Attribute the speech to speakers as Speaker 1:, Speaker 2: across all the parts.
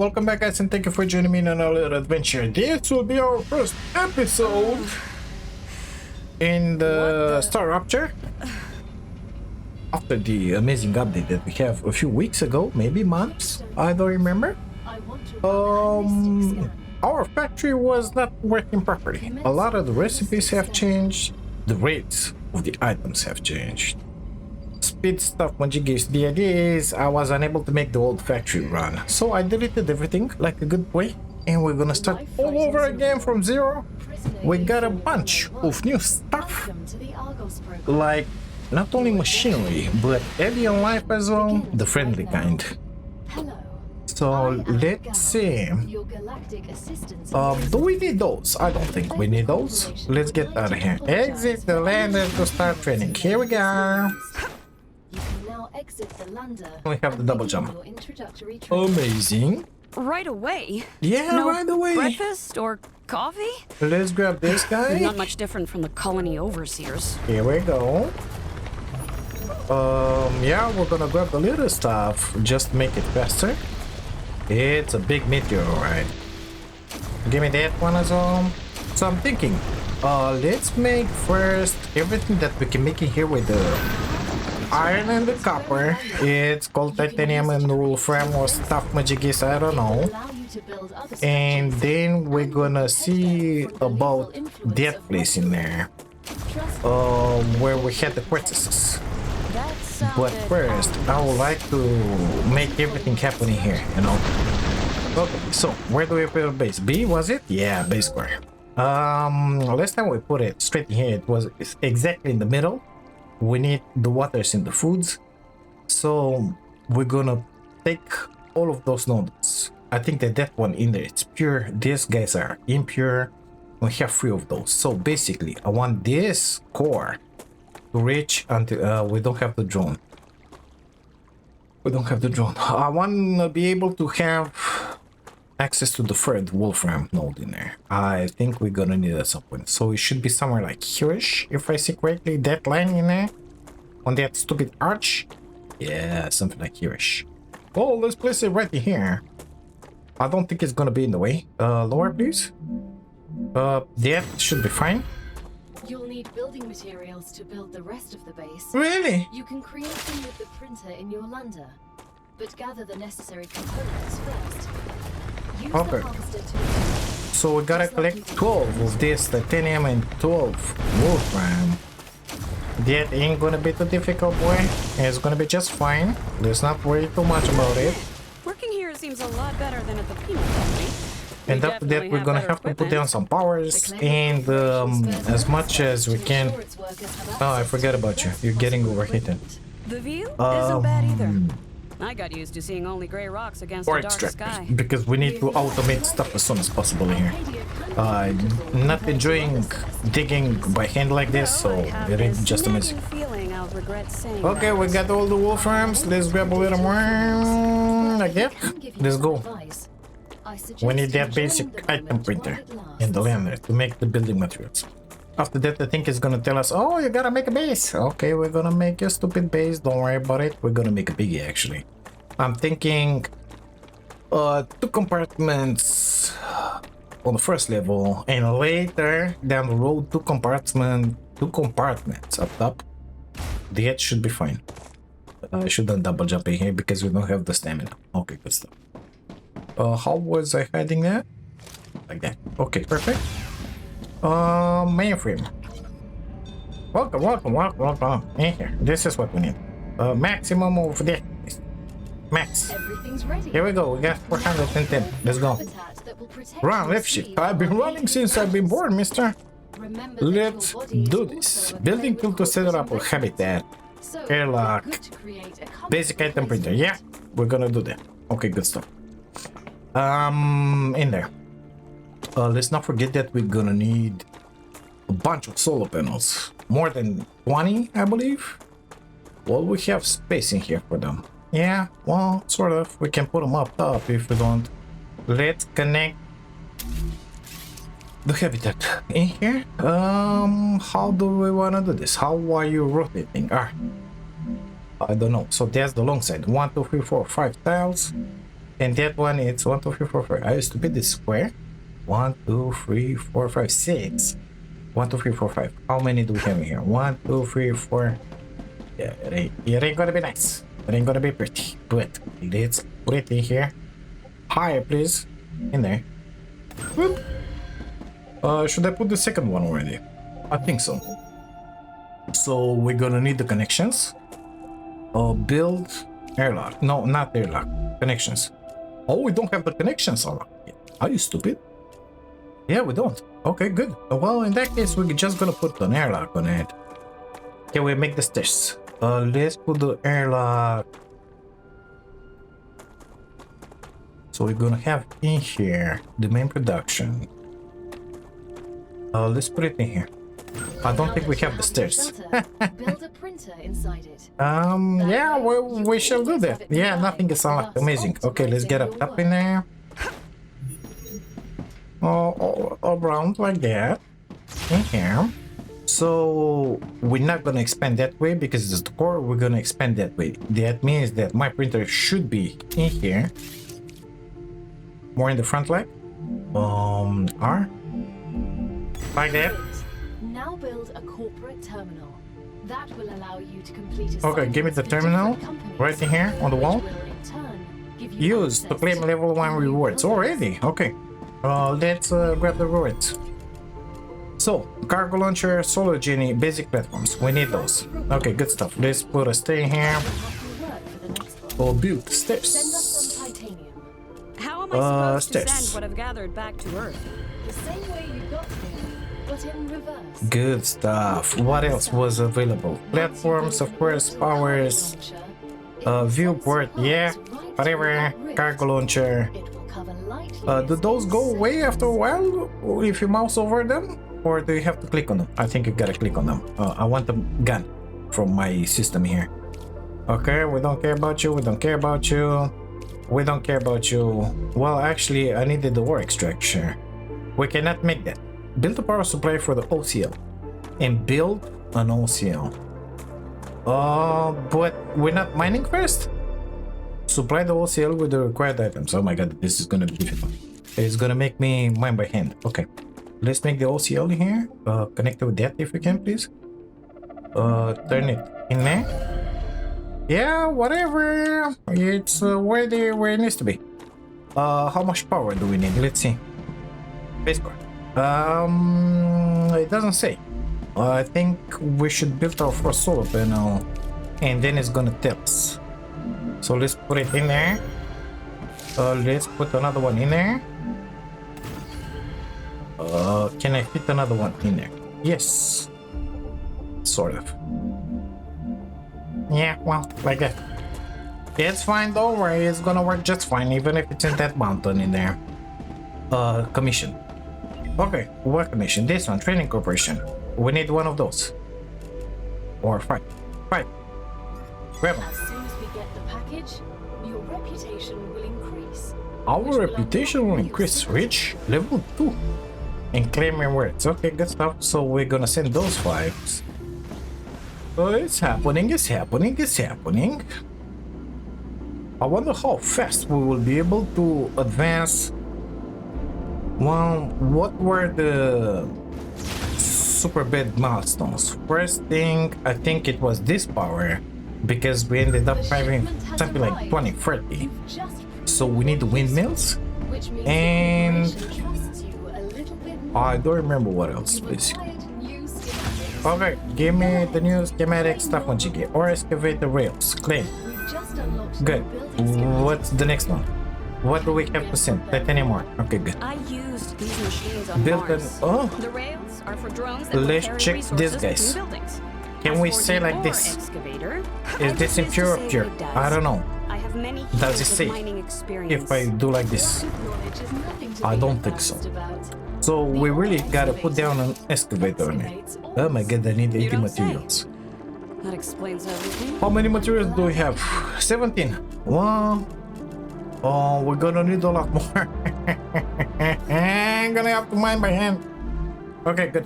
Speaker 1: welcome back guys and thank you for joining me in another adventure. This will be our first episode in the Star Rupture. After the amazing update that we have a few weeks ago, maybe months, I don't remember. Our factory was not working properly. A lot of the recipes have changed. The rates of the items have changed. Speed stuff Majigis. The idea is I was unable to make the old factory run, so I deleted everything like a good boy, and we're gonna start all over again from zero. We got a bunch of new stuff, like not only machinery but alien life as well, the friendly kind. So let's see. Do we need those? I don't think we need those. Let's get out of here. Exit the lander to start training. Here we go. We have the double jump. Amazing.
Speaker 2: Right away?
Speaker 1: Yeah,
Speaker 2: no
Speaker 1: right away.
Speaker 2: Breakfast or coffee?
Speaker 1: Let's grab this guy.
Speaker 2: Not much different from the colony overseers.
Speaker 1: Here we go. Yeah, we're gonna grab the little stuff. Just make it faster. It's a big meteorite. Give me that one as well. So I'm thinking, let's make first everything that we can make in here with the iron and the copper. It's called titanium and wolfram or stuff majigis, I don't know. And then we're gonna see about that place in there, where we had the quartzuses. But first, I would like to make everything happen in here, you know. Okay, so where do we put a base? B, was it? Yeah, base square. Last time we put it straight in here, it was exactly in the middle. We need the waters in the foods, so we're gonna take all of those nodes. I think that one in there, it's pure. These guys are impure. We have 3 of those. So basically, I want this core to reach until we don't have the drone. We don't have the drone. I want to be able to have access to the 3rd wolfram node in there. I think we're gonna need it at some point. So it should be somewhere like here-ish, if I see correctly. That line in there on that stupid arch. Yeah, something like here-ish. Oh, let's place it right in here. I don't think it's gonna be in the way. Lower, please. That should be fine.
Speaker 3: You'll need building materials to build the rest of the base.
Speaker 1: Really?
Speaker 3: You can create them with the printer in your lander, but gather the necessary components first. Use
Speaker 1: okay.
Speaker 3: the harvester to
Speaker 1: so we gotta collect 12 of this titanium and 12 wolfram. That ain't gonna be too difficult, boy. It's gonna be just fine. Let's not worry too much about it.
Speaker 2: Working here seems a lot better than at the peanut company.
Speaker 1: And after that, we're gonna have to put down some powers and as much as we can. Oh, I forgot about you. You're getting overheated.
Speaker 2: The view isn't bad either. I got used to seeing only gray rocks against
Speaker 1: Or
Speaker 2: a dark sky.
Speaker 1: because we need to automate stuff as soon as possible here. Not enjoying digging by hand like this, so it is just amazing. Okay, we got all the wolframs. Let's grab a little more like that. Let's go. We need that basic item printer in the lander to make the building materials. After that, I think it's gonna tell us, oh, you gotta make a base. Okay, we're gonna make a stupid base. Don't worry about it. We're gonna make a biggie, actually. I'm thinking 2 compartments on the 1st level, and later down the road 2 compartments up top. That should be fine. I shouldn't double jump in here because we don't have the stamina. Okay, good stuff. How was I hiding that? Like that. Okay, perfect. Mainframe. Welcome. In here. This is what we need. Maximum of this. Max.
Speaker 3: Everything's ready.
Speaker 1: Here we go. We got 410. Let's go. Run, left shift. I've been running since I've been born, mister. Let's do this. Building tool to set up a habitat. Airlock. Basic item printer. Yeah, we're gonna do that. Okay, good stuff. In there. Let's not forget that we're gonna need a bunch of solar panels. More than 20, I believe. Well, we have space in here for them. Yeah, well, sort of. We can put them up top if we don't. Let's connect the habitat in here. How do we wanna do this? How are you rotating? I don't know. So that's the long side. 1, 2, 3, 4, 5 tiles. And that one, it's 1, 2, 3, 4, 5. I used to be this square. 1, 2, 3, 4, 5, 6. 1, 2, 3, 4, 5. How many do we have in here? 1, 2, 3, 4. Yeah, it ain't gonna be nice. It ain't gonna be pretty. But let's put it in here. Higher, please. In there. Whoop. Should I put the second one already? I think so. So we're gonna need the connections. Build airlock. No, not airlock. Connections. Oh, we don't have the connections unlocked yet. Are you stupid? Yeah, we don't. Okay, good. Well, in that case, we're just gonna put an airlock on it. Can we make the stairs? Let's put the airlock. So we're gonna have in here the main production. Let's put it in here. I don't think we have the stairs.
Speaker 3: Build a printer inside it.
Speaker 1: Yeah, we shall do that. Yeah, nothing is unlocked. Amazing. Okay, let's get up in there. All around like that. In here. So we're not gonna expand that way because it's the core. We're gonna expand that way. That means that my printer should be in here. More in the front leg. R. Like that.
Speaker 3: Now build a corporate terminal. That will allow you to complete a
Speaker 1: Okay, give me the terminal right in here on the wall. Use to claim level 1 rewards already. Okay. Let's grab the rewards. So, cargo launcher, solar genie, basic platforms. We need those. Okay, good stuff. Let's put a stair here. We'll build stairs.
Speaker 2: How am I supposed to
Speaker 1: stairs.
Speaker 2: send what I've gathered back to Earth?
Speaker 3: The same way you got here, but in reverse.
Speaker 1: Good stuff. What else was available? Platforms, of course, powers, viewport, yeah, whatever, cargo launcher. Do those go away after a while if you mouse over them? Or do you have to click on them? I think you gotta click on them. I want the gun from my system here. Okay, we don't care about you, we don't care about you. We don't care about you. Well, actually, I needed the ore extraction. We cannot make that. Build a power supply for the OCL. And build an OCL. But we're not mining first? Supply the OCL with the required items. Oh my god, this is gonna be difficult. It's gonna make me mine by hand. Okay. Let's make the OCL here. Connect it with that if we can, please. Turn it in there. Yeah, whatever. It's where it needs to be. How much power do we need? Let's see. Base core. It doesn't say. I think we should build our first solar panel, and then it's gonna tell us. So let's put it in there. Let's put another one in there. Can I fit another one in there? Yes. Sort of. Yeah, well, like that. It's fine, don't worry, it's gonna work just fine, even if it's in that mountain in there. Commission. Okay, what commission? This one, training corporation. We need one of those. Or 5. 5. Grab them.
Speaker 3: As soon as we get the package, your reputation will increase.
Speaker 1: Our reputation will increase. Reach level 2. And claim rewards. Okay, good stuff. So we're gonna send those 5s. Oh, it's happening, it's happening, it's happening. I wonder how fast we will be able to advance. Well, what were the super bad milestones? First thing, I think it was this power, because we ended up having something like 20, 30. So we need the windmills, and I don't remember what else, basically. Okay, give me the new schematic stuff once you get. Or excavate the rails. Claim. Good. What's the next one? What do we have to send? Titanium ore. Okay, good.
Speaker 2: I used these machines on
Speaker 1: Build an...
Speaker 2: Mars.
Speaker 1: Oh!
Speaker 2: The rails are for drones that
Speaker 1: Let's
Speaker 2: will carry
Speaker 1: check
Speaker 2: resources
Speaker 1: this, guys.
Speaker 2: between buildings.
Speaker 1: Can
Speaker 2: As
Speaker 1: we
Speaker 2: for
Speaker 1: say
Speaker 2: the
Speaker 1: like
Speaker 2: ore
Speaker 1: this?
Speaker 2: excavator,
Speaker 1: Is this impure or pure? I don't know.
Speaker 2: I have many
Speaker 1: Does it
Speaker 2: years of
Speaker 1: say
Speaker 2: mining experience.
Speaker 1: if I do like this? I don't think so. So we really gotta put down an excavator on it. Oh my god, I need 80 materials.
Speaker 2: That explains everything.
Speaker 1: How many materials do we have? 17. Well, oh, we're gonna need a lot more. I'm gonna have to mine by hand. Okay, good.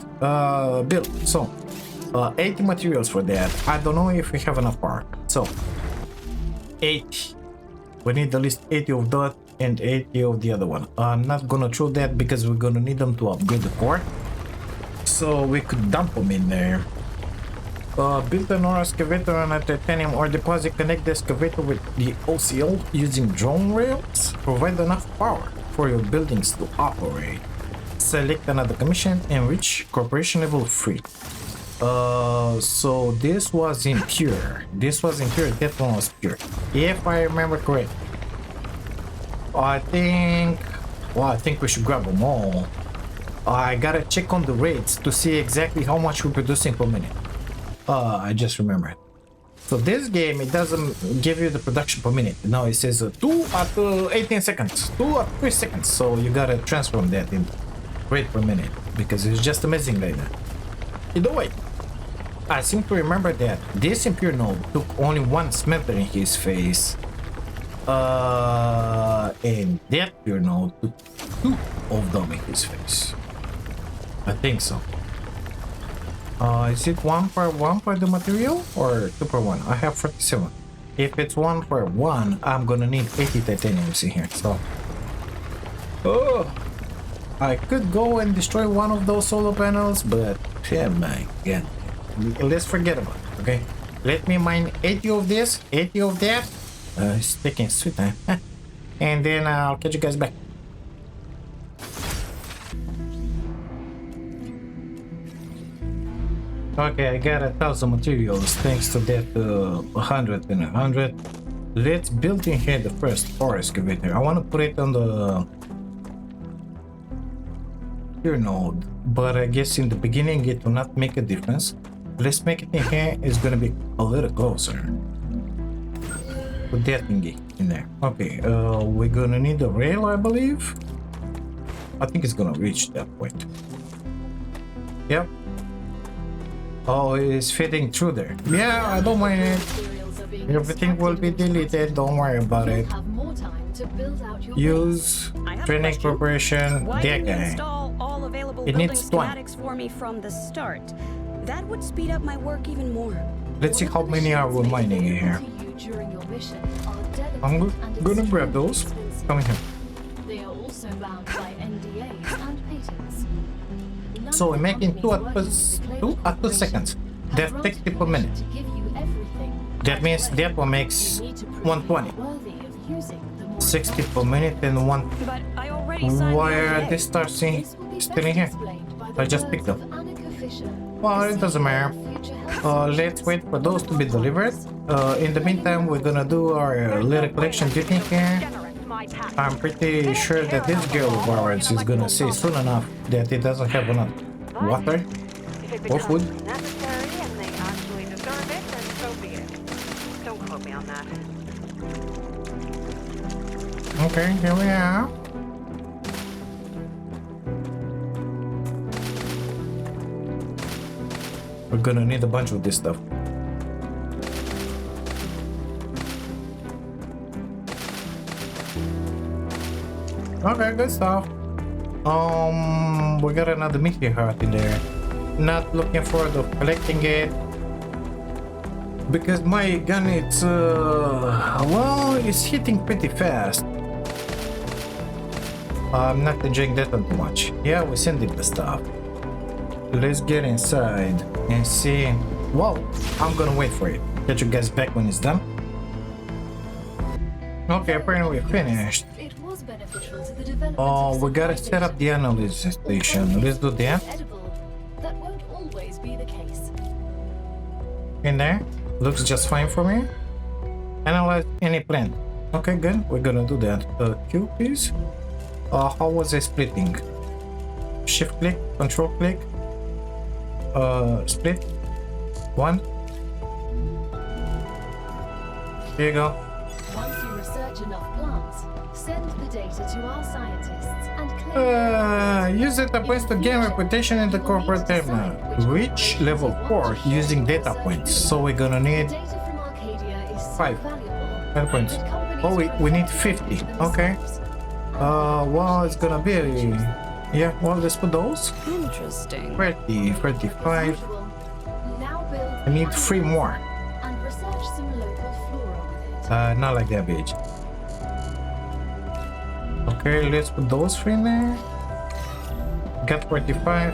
Speaker 1: Build. So, 80 materials for that. I don't know if we have enough power. So, 80. We need at least 80 of that and 80 of the other one. I'm not gonna throw that because we're gonna need them to upgrade the core. So we could dump them in there. Build an ore excavator on a titanium ore deposit. Connect the excavator with the OCL using drone rails. Provide enough power for your buildings to operate. Select another commission and reach corporation level 3. So this was impure. This was impure. That one was pure. If I remember correct. I think we should grab them all. I gotta check on the rates to see exactly how much we're producing per minute. I just remembered. So this game, it doesn't give you the production per minute. No, it says 2 at 18 seconds, 2 at 3 seconds. So you gotta transform that in rate per minute because it's just amazing like that. Either way, I seem to remember that this impure node took only one smelter in his face. And that pure node took 2 of them in his face. I think so. Is it 1 per 1 for the material or 2 per 1? I have 47. If it's 1 per 1, I'm gonna need 80 titaniums in here. So, I could go and destroy one of those solar panels, but oh my god, let's forget about it. Okay, let me mine 80 of this, 80 of that. It's taking sweet time, and then I'll catch you guys back. Okay, I got 1,000 materials thanks to that 100 and 100. Let's build in here the first ore excavator. I want to put it on the here node, but I guess in the beginning it will not make a difference. Let's make it in here. It's gonna be a little closer. Put that thingy in there. Okay, we're gonna need a rail, I believe. I think it's gonna reach that point. Yep. Oh, it's fitting through there. Yeah, I don't mind it. Everything will be deleted. Don't worry about it. Use training corporation. That guy. It needs 20.
Speaker 2: For me from the start. That would speed up my work even more.
Speaker 1: Let's see how many are we mining in here. I'm gonna grab those. Come in here.
Speaker 3: They are also bound by NDAs and patents.
Speaker 1: So we're making 2 at 2 seconds. That's 60 per minute. That means that one makes 120. 60 per minute and 1. Why are they still in here? I just picked them. Well, it doesn't matter. Let's wait for those to be delivered. In the meantime, we're gonna do our little collection duty here. I'm pretty sure that this girl of ours is gonna say soon enough that it doesn't have enough water or food. Okay, here we are. We're gonna need a bunch of this stuff. Okay, good stuff. We got another meteor heart in there. Not looking forward to collecting it because my gun, it's well, it's hitting pretty fast. I'm not enjoying that one too much. Yeah, we're sending the stuff. Let's get inside and see. Whoa, I'm gonna wait for it. Get you guys back when it's done. Okay, apparently we're finished. Oh, we gotta set up the analysis station. Let's do that.
Speaker 3: That won't always be the case.
Speaker 1: In there, looks just fine for me. Analyze any plant. Okay, good. We're gonna do that. Q, please. How was I splitting? Shift click, control click. Split. 1. Here you go.
Speaker 3: Once you research enough plants, send the data to our scientists and claim
Speaker 1: use data points to gain reputation in the corporate terminal. Reach level 4 using data points. So we're gonna need
Speaker 3: data from Arcadia is so
Speaker 1: 5
Speaker 3: valuable.
Speaker 1: data points. Oh, we need 50. Okay. Well, it's gonna be. Yeah, well, let's put those.
Speaker 2: Interesting.
Speaker 1: 30, 35.
Speaker 3: Now build
Speaker 1: I need 3 more.
Speaker 3: and research some local flora with it.
Speaker 1: Not like that, bitch. Okay, let's put those three in there. Got 45.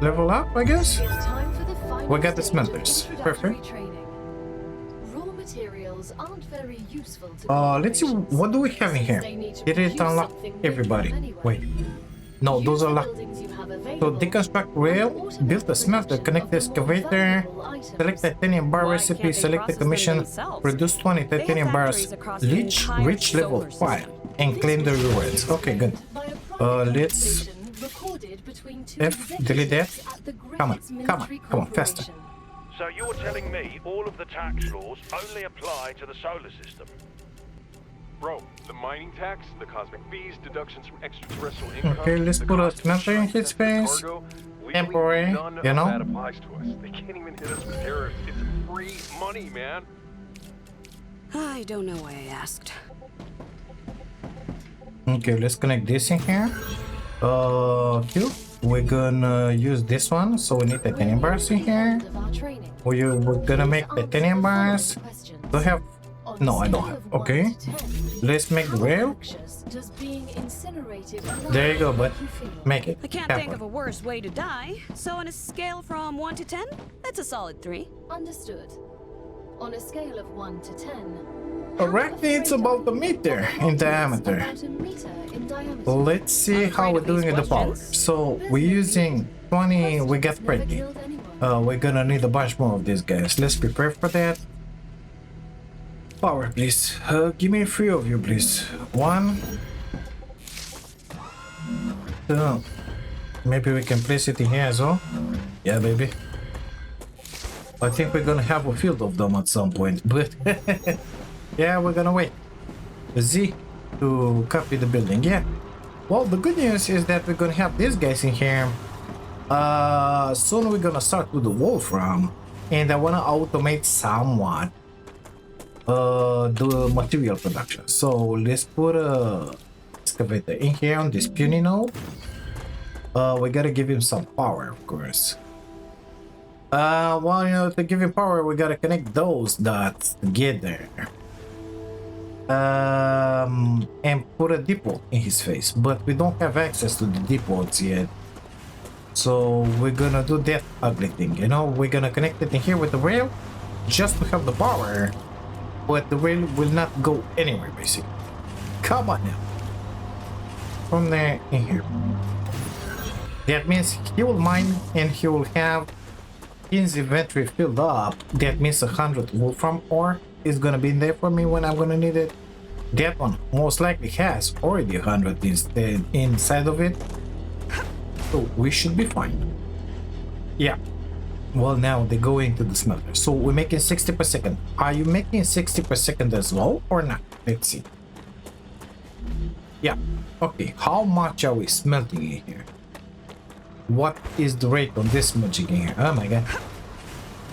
Speaker 1: Level up, I guess.
Speaker 3: It's time for the final
Speaker 1: We got the
Speaker 3: stage of
Speaker 1: smelters.
Speaker 3: introductory
Speaker 1: Perfect.
Speaker 3: training. Raw materials aren't very useful to
Speaker 1: Let's see,
Speaker 3: corporations,
Speaker 1: what do we have in here?
Speaker 3: since they need to
Speaker 1: Did it
Speaker 3: produce
Speaker 1: unlock
Speaker 3: something big
Speaker 1: everybody?
Speaker 3: enough anyway.
Speaker 1: Wait. No,
Speaker 3: Use
Speaker 1: those are
Speaker 3: the
Speaker 1: locked.
Speaker 3: buildings you have
Speaker 1: So
Speaker 3: available,
Speaker 1: deconstruct
Speaker 3: and
Speaker 1: rail,
Speaker 3: automate
Speaker 1: build a smelter,
Speaker 3: production
Speaker 1: connect the
Speaker 3: of the more
Speaker 1: excavator,
Speaker 3: valuable items.
Speaker 1: select titanium bar
Speaker 2: Why
Speaker 1: recipe,
Speaker 2: can't they
Speaker 1: select the
Speaker 2: process them
Speaker 1: commission,
Speaker 2: themselves?
Speaker 1: produce 20
Speaker 2: They have
Speaker 1: titanium bars,
Speaker 2: factories across the entire
Speaker 1: reach level
Speaker 2: solar
Speaker 1: 5,
Speaker 2: system.
Speaker 1: and
Speaker 3: This
Speaker 1: claim the
Speaker 3: was
Speaker 1: rewards. Okay, good.
Speaker 3: by a private
Speaker 1: Let's
Speaker 3: conversation recorded between two
Speaker 1: F, delete that.
Speaker 3: executives at the
Speaker 1: Come on,
Speaker 3: Griffiths
Speaker 1: come on,
Speaker 3: Military
Speaker 1: come on, faster.
Speaker 3: Corporation.
Speaker 4: So you're telling me all of the tax laws only apply to the solar system?
Speaker 5: Bro, the mining tax, the cosmic fees, deductions from extraterrestrial income.
Speaker 1: Okay, let's
Speaker 5: the
Speaker 1: put a
Speaker 5: cost of
Speaker 1: smelter in
Speaker 5: insurance,
Speaker 1: his face.
Speaker 5: cargo, legally,
Speaker 1: Temporary,
Speaker 5: none
Speaker 1: you
Speaker 5: of
Speaker 1: know?
Speaker 5: that applies to us. They can't even hit us with tariffs. It's free money, man.
Speaker 2: I don't know why I asked.
Speaker 1: Okay, let's connect this in here. Q. We're gonna use this one, so we need titanium bars in here. We're gonna make titanium bars. Do I have? No, I don't have. Okay, let's make the rail. There you go, bud. Make it
Speaker 2: I can't think of
Speaker 1: happen.
Speaker 2: a worse way to die, so on a scale from 1 to 10, that's a solid 3.
Speaker 3: Understood. On a scale of 1 to 10.
Speaker 1: Correctly, it's about a meter in diameter.
Speaker 3: About a meter in diameter.
Speaker 1: Let's see how we're doing at the power. So we're using 20. We got
Speaker 3: Never
Speaker 1: pretty.
Speaker 3: killed anyone.
Speaker 1: We're gonna need a bunch more of these guys. Let's prepare for that. Power, please. Give me 3 of you, please. 1, 2. Maybe we can place it in here as well. Yeah, baby. I think we're gonna have a field of them at some point, but yeah, we're gonna wait. Z to copy the building. Yeah. Well, the good news is that we're gonna have these guys in here. Soon we're gonna start with the Wolfram, and I wanna automate somewhat the material production. So let's put a excavator in here on this puny node. We gotta give him some power, of course. Well, you know, to give him power, we gotta connect those dots together. And put a depot in his face, but we don't have access to the depots yet. So we're gonna do that ugly thing, you know? We're gonna connect it in here with the rail, just to have the power, but the rail will not go anywhere, basically. Come on now. From there in here. That means he will mine and he will have his inventory filled up. That means 100 Wolfram ore is gonna be in there for me when I'm gonna need it. That one most likely has already 100 instead inside of it. So we should be fine. Yeah. Well, now they go into the smelter. So we're making 60 per second. Are you making 60 per second as well or not? Let's see. Yeah. Okay. How much are we smelting in here? What is the rate on this smudging in here? Oh my god.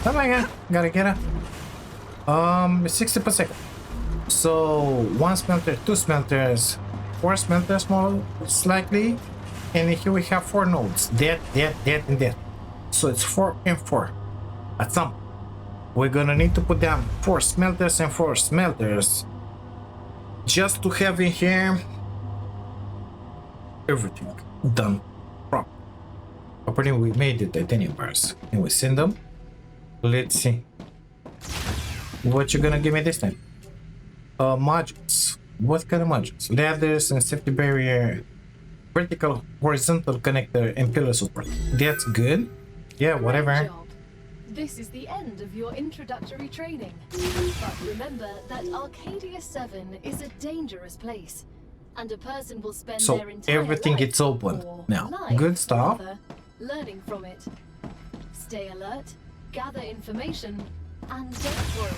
Speaker 1: Oh my god. Gotta get it. 60 per second. So 1 smelter, 2 smelters, 4 smelters most likely. And here we have 4 nodes. That, and that. So it's 4 and 4. At some point, we're gonna need to put down 4 smelters and 4 smelters. Just to have in here everything done properly. Apparently we made the titanium bars and we send them. Let's see. What you gonna give me this time? Modules. What kind of modules? Ladders and safety barrier, vertical, horizontal connector, and pillar support. That's good. Yeah,
Speaker 3: Great
Speaker 1: whatever.
Speaker 3: job. This is the end of your introductory training. But remember that Arcadia 7 is a dangerous place, and a person will spend
Speaker 1: So
Speaker 3: their entire
Speaker 1: everything
Speaker 3: life,
Speaker 1: gets open
Speaker 3: or
Speaker 1: now.
Speaker 3: life,
Speaker 1: Good stuff.
Speaker 3: rather, learning from it. Stay alert, gather information, and don't worry.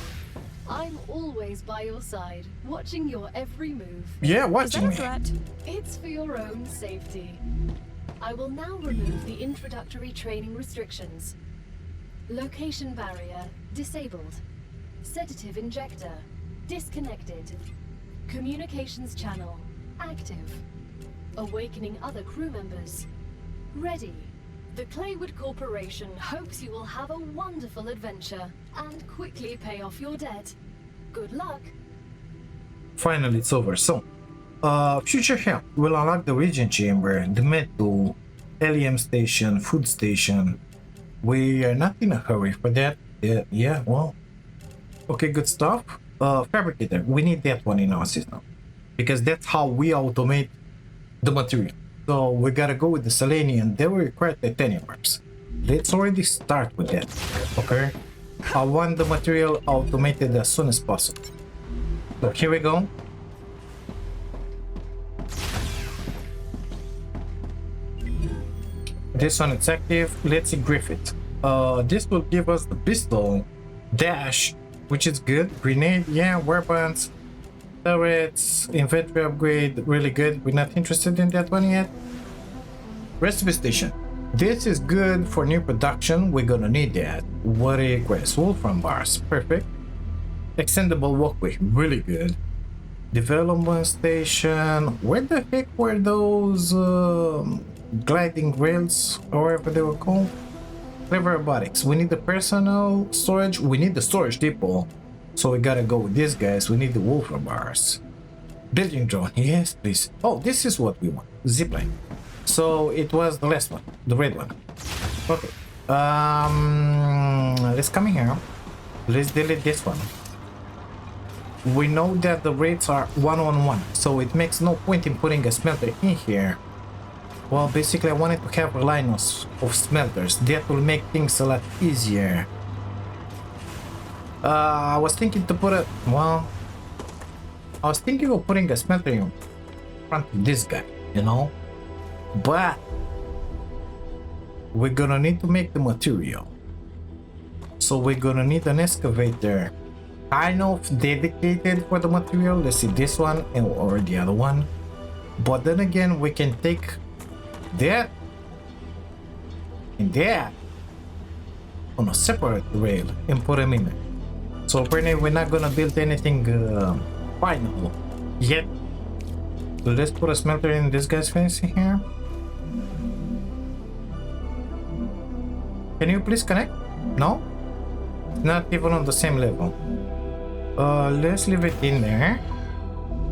Speaker 3: I'm always by your side, watching your every move.
Speaker 1: Yeah,
Speaker 2: Is that
Speaker 1: watching
Speaker 2: a
Speaker 1: me.
Speaker 2: threat?
Speaker 3: It's for your own safety. I will now remove the introductory training restrictions. Location barrier disabled. Sedative injector disconnected. Communications channel active. Awakening other crew members. Ready. The Claywood Corporation hopes you will have a wonderful adventure and quickly pay off your debt. Good luck.
Speaker 1: Finally, it's over. So, future help will unlock the region chamber, the med tool, helium station, food station. We are not in a hurry for that. Yeah, well. Okay, good stuff. Fabricator, we need that one in our system because that's how we automate the material. So we gotta go with the selenium. They will require titanium parts. Let's already start with that. Okay, I want the material automated as soon as possible. So here we go. This one is active. Let's equip it. This will give us the pistol dash, which is good. Grenade, yeah, weapons, turrets, inventory upgrade, really good. We're not interested in that one yet. Recipe station. This is good for new production. We're gonna need that. What a request. Wolfram bars, perfect. Extendable walkway, really good. Development station. Where the heck were those gliding rails, or whatever they were called? Clever robotics. We need the personal storage. We need the storage depot. So we gotta go with these guys. We need the Wolfram bars. Building drone. Yes, please. Oh, this is what we want. Zipline. So it was the last one, the red one. Okay. Let's come in here. Let's delete this one. We know that the rates are 1-on-1, so it makes no point in putting a smelter in here. Well, basically I wanted to have a line of smelters. That will make things a lot easier. I was thinking to put a... well... I was thinking of putting a smelter in front of this guy, you know? But... we're gonna need to make the material. So we're gonna need an excavator kind of dedicated for the material. Let's see, this one or the other one. But then again, we can take that and that on a separate rail and put them in there. So apparently we're not gonna build anything final yet. So let's put a smelter in this guy's face here. Can you please connect? No? Not even on the same level. Let's leave it in there.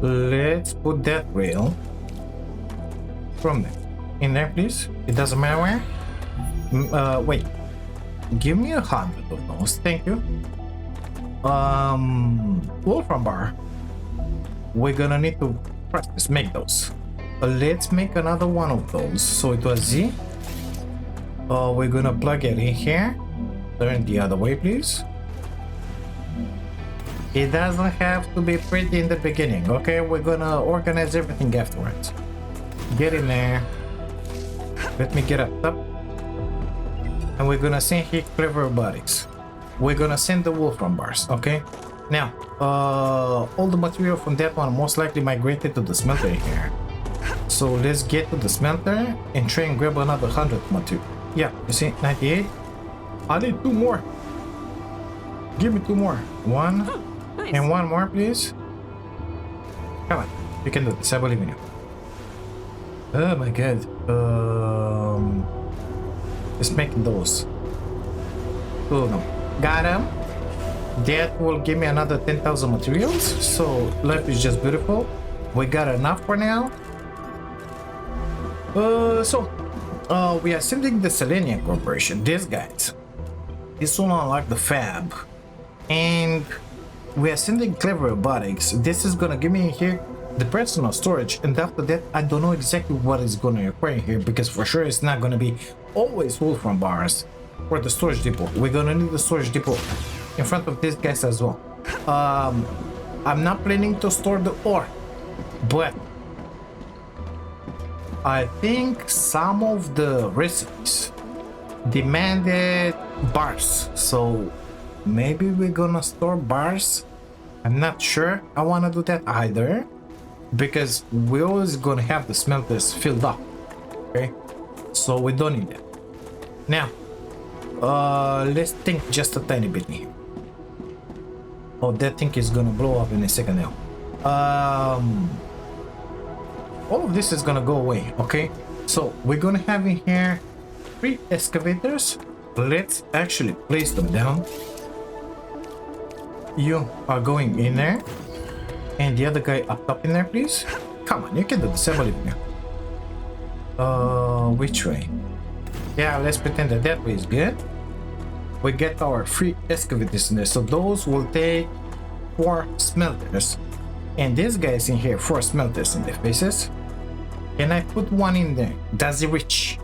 Speaker 1: Let's put that rail from there. In there, please. It doesn't matter where. Wait. Give me 100 of those. Thank you. Wolfram bar. We're gonna need to practice make those. Let's make another one of those. So it was Z. We're gonna plug it in here. Turn the other way, please. It doesn't have to be pretty in the beginning, okay? We're gonna organize everything afterwards. Get in there. Let me get up top. And we're gonna send here clever robotics. We're gonna send the Wolfram bars, okay? Now, all the material from that one most likely migrated to the smelter here. So let's get to the smelter and try and grab another 100 material. Yeah, you see, 98. I need 2 more. Give me 2 more. 1.
Speaker 2: Oh, nice.
Speaker 1: And 1 more, please. Come on, you can do this. I believe in you. Oh my god. Let's make those. Oh no. Got him. That will give me another 10,000 materials. So life is just beautiful. We got enough for now. We are sending the Selenium Corporation. These guys. This will unlock the fab. And we are sending clever robotics. This is gonna give me here the personal storage, and after that I don't know exactly what is gonna require here, because for sure it's not gonna be always Wolfram bars for the storage depot. We're gonna need the storage depot in front of these guys as well. I'm not planning to store the ore, but I think some of the recipes demanded bars, so maybe we're gonna store bars. I'm not sure I want to do that either, because we're always gonna have the smelters filled up, okay? So we don't need that. Now, let's think just a tiny bit here. Oh, that thing is gonna blow up in a second now. All of this is gonna go away, okay? So we're gonna have in here 3 excavators. Let's actually place them down. You are going in there. And the other guy up top in there, please. Come on, you can do this. I believe in you. Which way? Yeah, let's pretend that that way is good. We get our 3 excavators in there, so those will take 4 smelters. And this guy is in here, 4 smelters in their faces. Can I put one in there? Does it reach?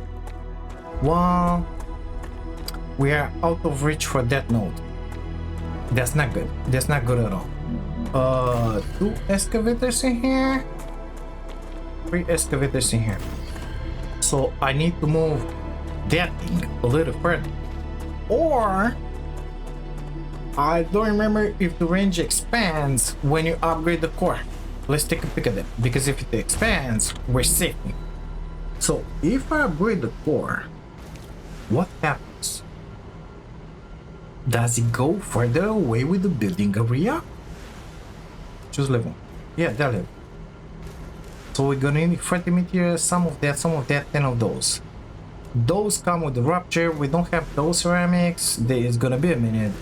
Speaker 1: Well, we are out of reach for that node. That's not good. That's not good at all. 2 excavators in here. 3 excavators in here. So I need to move that thing a little further. Or I don't remember if the range expands when you upgrade the core. Let's take a peek at it, because if it expands, we're safe. So if I upgrade the core, what happens? Does it go further away with the building area? Choose level. Yeah, that level. So we're gonna need 30 meters, some of that, 10 of those. Those come with the rupture. We don't have those ceramics. There is gonna be a minute.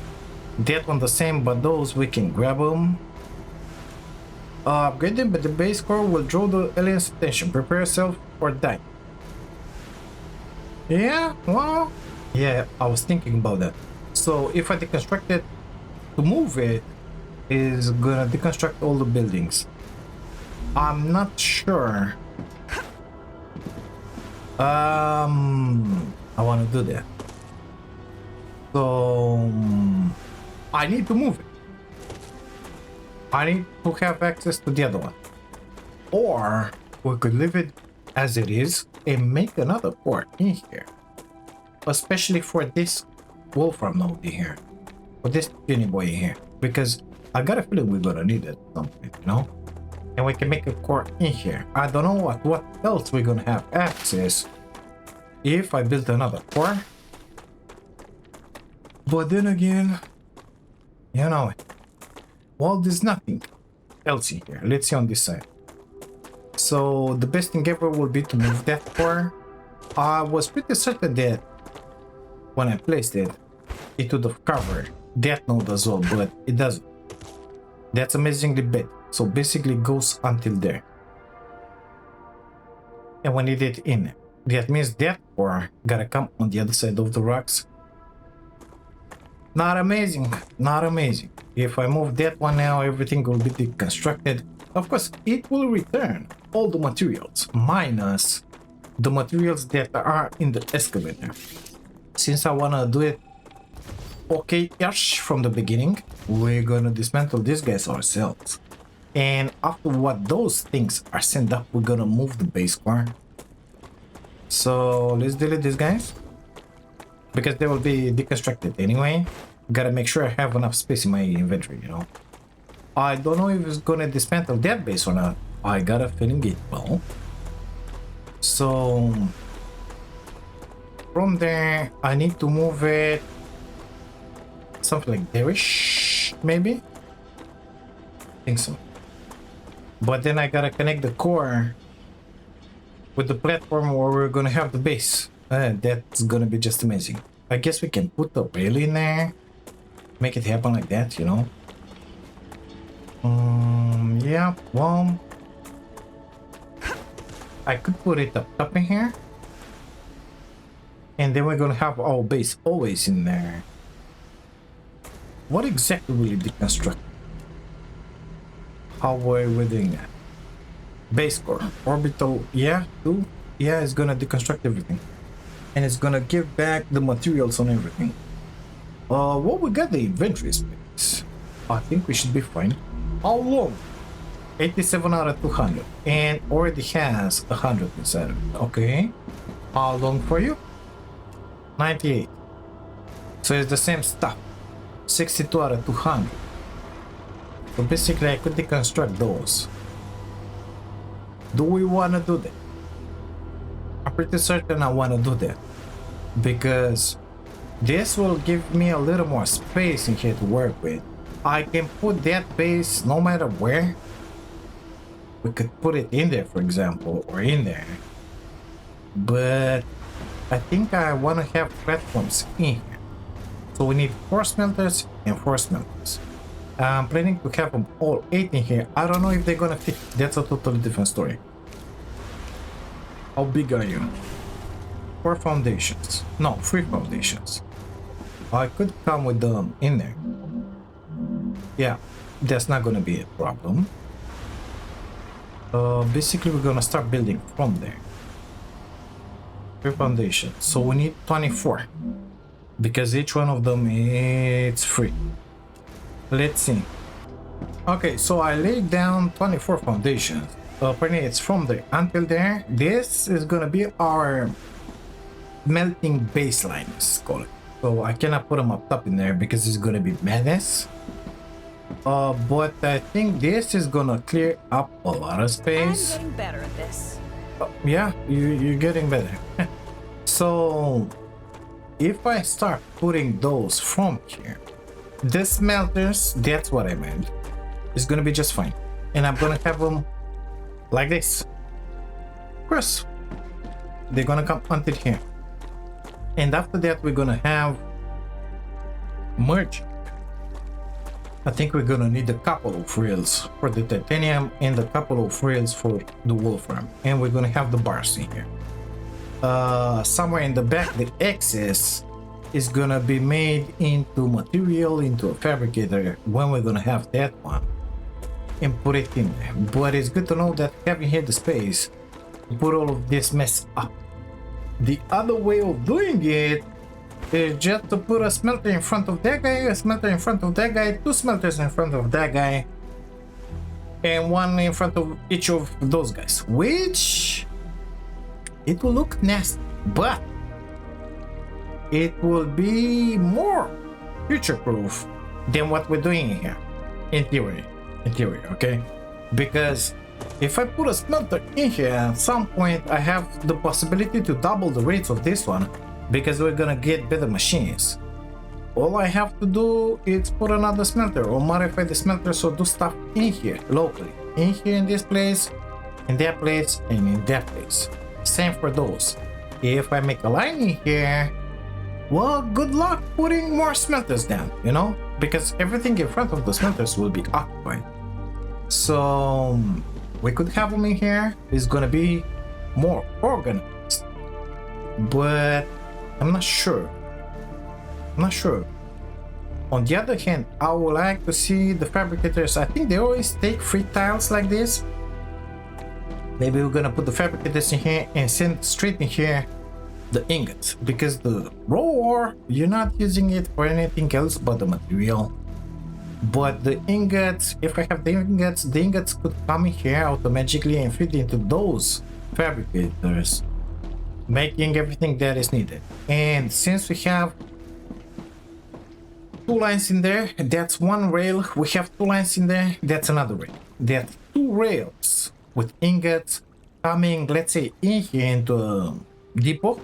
Speaker 1: That one the same, but those we can grab them. Upgrade them, but the base core will draw the alien's attention. Prepare yourself or die. Yeah, well, yeah, I was thinking about that. So if I deconstruct it, to move it is gonna deconstruct all the buildings. I'm not sure. I want to do that. So I need to move it. I need to have access to the other one. Or we could leave it as it is and make another port in here. Especially for this Wolfram node in here. For this Genie boy in here. Because I got a feeling we're gonna need it at some point, you know? And we can make a core in here. I don't know what else we're gonna have access if I build another core. But then again, you know, well, there's nothing else in here. Let's see on this side. So the best thing ever will be to move that core. I was pretty certain that when I placed it, it would have covered that node as well, but it doesn't. That's amazingly bad. So basically it goes until there. And when it is in, that means that core gotta come on the other side of the rocks. Not amazing, not amazing. If I move that one now, everything will be deconstructed. Of course, it will return all the materials, minus the materials that are in the excavator. Since I wanna do it okay-ish from the beginning, we're gonna dismantle these guys ourselves. And after what those things are sent up, we're gonna move the base core. So let's delete these guys, because they will be deconstructed anyway. Gotta make sure I have enough space in my inventory, you know. I don't know if it's gonna dismantle that base or not. I got a feeling it will. So from there, I need to move it something like there-ish, maybe? I think so. But then I gotta connect the core with the platform where we're gonna have the base. That's gonna be just amazing. I guess we can put the rail in there, make it happen like that, you know. Yeah, well, I could put it up top in here, and then we're gonna have our base always in there. What exactly will it deconstruct? How are we doing that? Base core, orbital, yeah, too. Yeah, it's gonna deconstruct everything, and it's gonna give back the materials on everything. Well, we got the inventory space. I think we should be fine. How long? 87 out of 200, and already has 100 inside of it. Okay. How long for you? 98. So it's the same stuff. 62 out of 200. So basically I could deconstruct those. Do we want to do that? I'm pretty certain I want to do that, because this will give me a little more space in here to work with. I can put that base no matter where. We could put it in there, for example, or in there. But I think I want to have platforms in here. So we need 4 smelters and 4 smelters. I'm planning to have them all 8 in here. I don't know if they're gonna fit. That's a totally different story. How big are you? 4 foundations. No, 3 foundations. I could come with them in there. Yeah, that's not gonna be a problem. Basically, we're gonna start building from there. 3 foundations. So we need 24. Because each one of them is free. Let's see. Okay, so I laid down 24 foundations. Apparently it's from there until there. This is gonna be our melting baseline, let's call it. So I cannot put them up top in there because it's gonna be madness. But I think this is gonna clear up a lot of space.
Speaker 2: I'm getting better at this.
Speaker 1: Yeah, you're getting better. So if I start putting those from here, the smelters, that's what I meant, it's gonna be just fine. And I'm gonna have them like this. Of course, they're gonna come until here. And after that, we're gonna have merge. I think we're gonna need a couple of rails for the titanium and a couple of rails for the wolfram. And we're gonna have the bars in here. Somewhere in the back, the excess is gonna be made into material, into a fabricator when we're gonna have that one and put it in there. But it's good to know that having here the space to put all of this mess up. The other way of doing it is just to put a smelter in front of that guy, a smelter in front of that guy, 2 smelters in front of that guy, and 1 in front of each of those guys, which it will look nasty, but it will be more future-proof than what we're doing here, in theory, okay? Because if I put a smelter in here, at some point I have the possibility to double the rates of this one, because we're gonna get better machines. All I have to do is put another smelter or modify the smelter, so do stuff in here locally, in here in this place, in that place, and in that place. Same for those. If I make a line in here, well, good luck putting more smelters down, you know, because everything in front of the smelters will be occupied. So we could have them in here. It's gonna be more organized, but I'm not sure. On the other hand, I would like to see the fabricators. I think they always take 3 tiles like this. Maybe we're gonna put the fabricators in here and send straight in here the ingots, because the raw ore, you're not using it for anything else but the material. But the ingots, if I have the ingots could come in here automatically and fit into those fabricators, making everything that is needed. And since we have 2 lines in there, that's 1 rail. We have 2 lines in there, that's another rail. That's 2 rails with ingots coming, let's say, in here into a depot,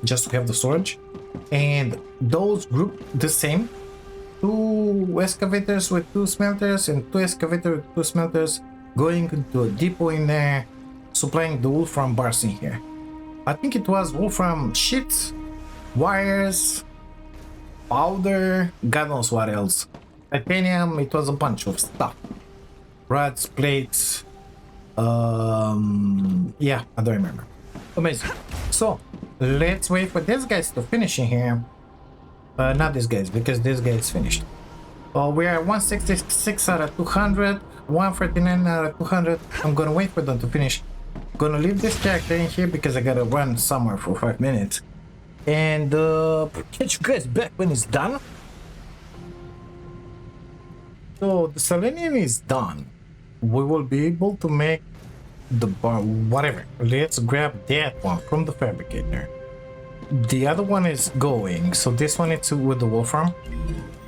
Speaker 1: just to have the storage. And those group the same. 2 excavators with 2 smelters and 2 excavators with 2 smelters going into a depot in there, supplying the wolfram bars in here. I think it was wolfram sheets, wires, powder, God knows what else. Titanium, it was a bunch of stuff. Rods, plates, yeah, I don't remember. Amazing. So let's wait for these guys to finish in here. Not these guys, because this guy is finished. We are 166 out of 200, 149 out of 200. I'm gonna wait for them to finish. Gonna leave this character in here because I gotta run somewhere for 5 minutes. And catch you guys back when it's done. So the selenium is done. We will be able to make the bar, whatever. Let's grab that one from the fabricator. The other one is going, so this one is with the wolfram.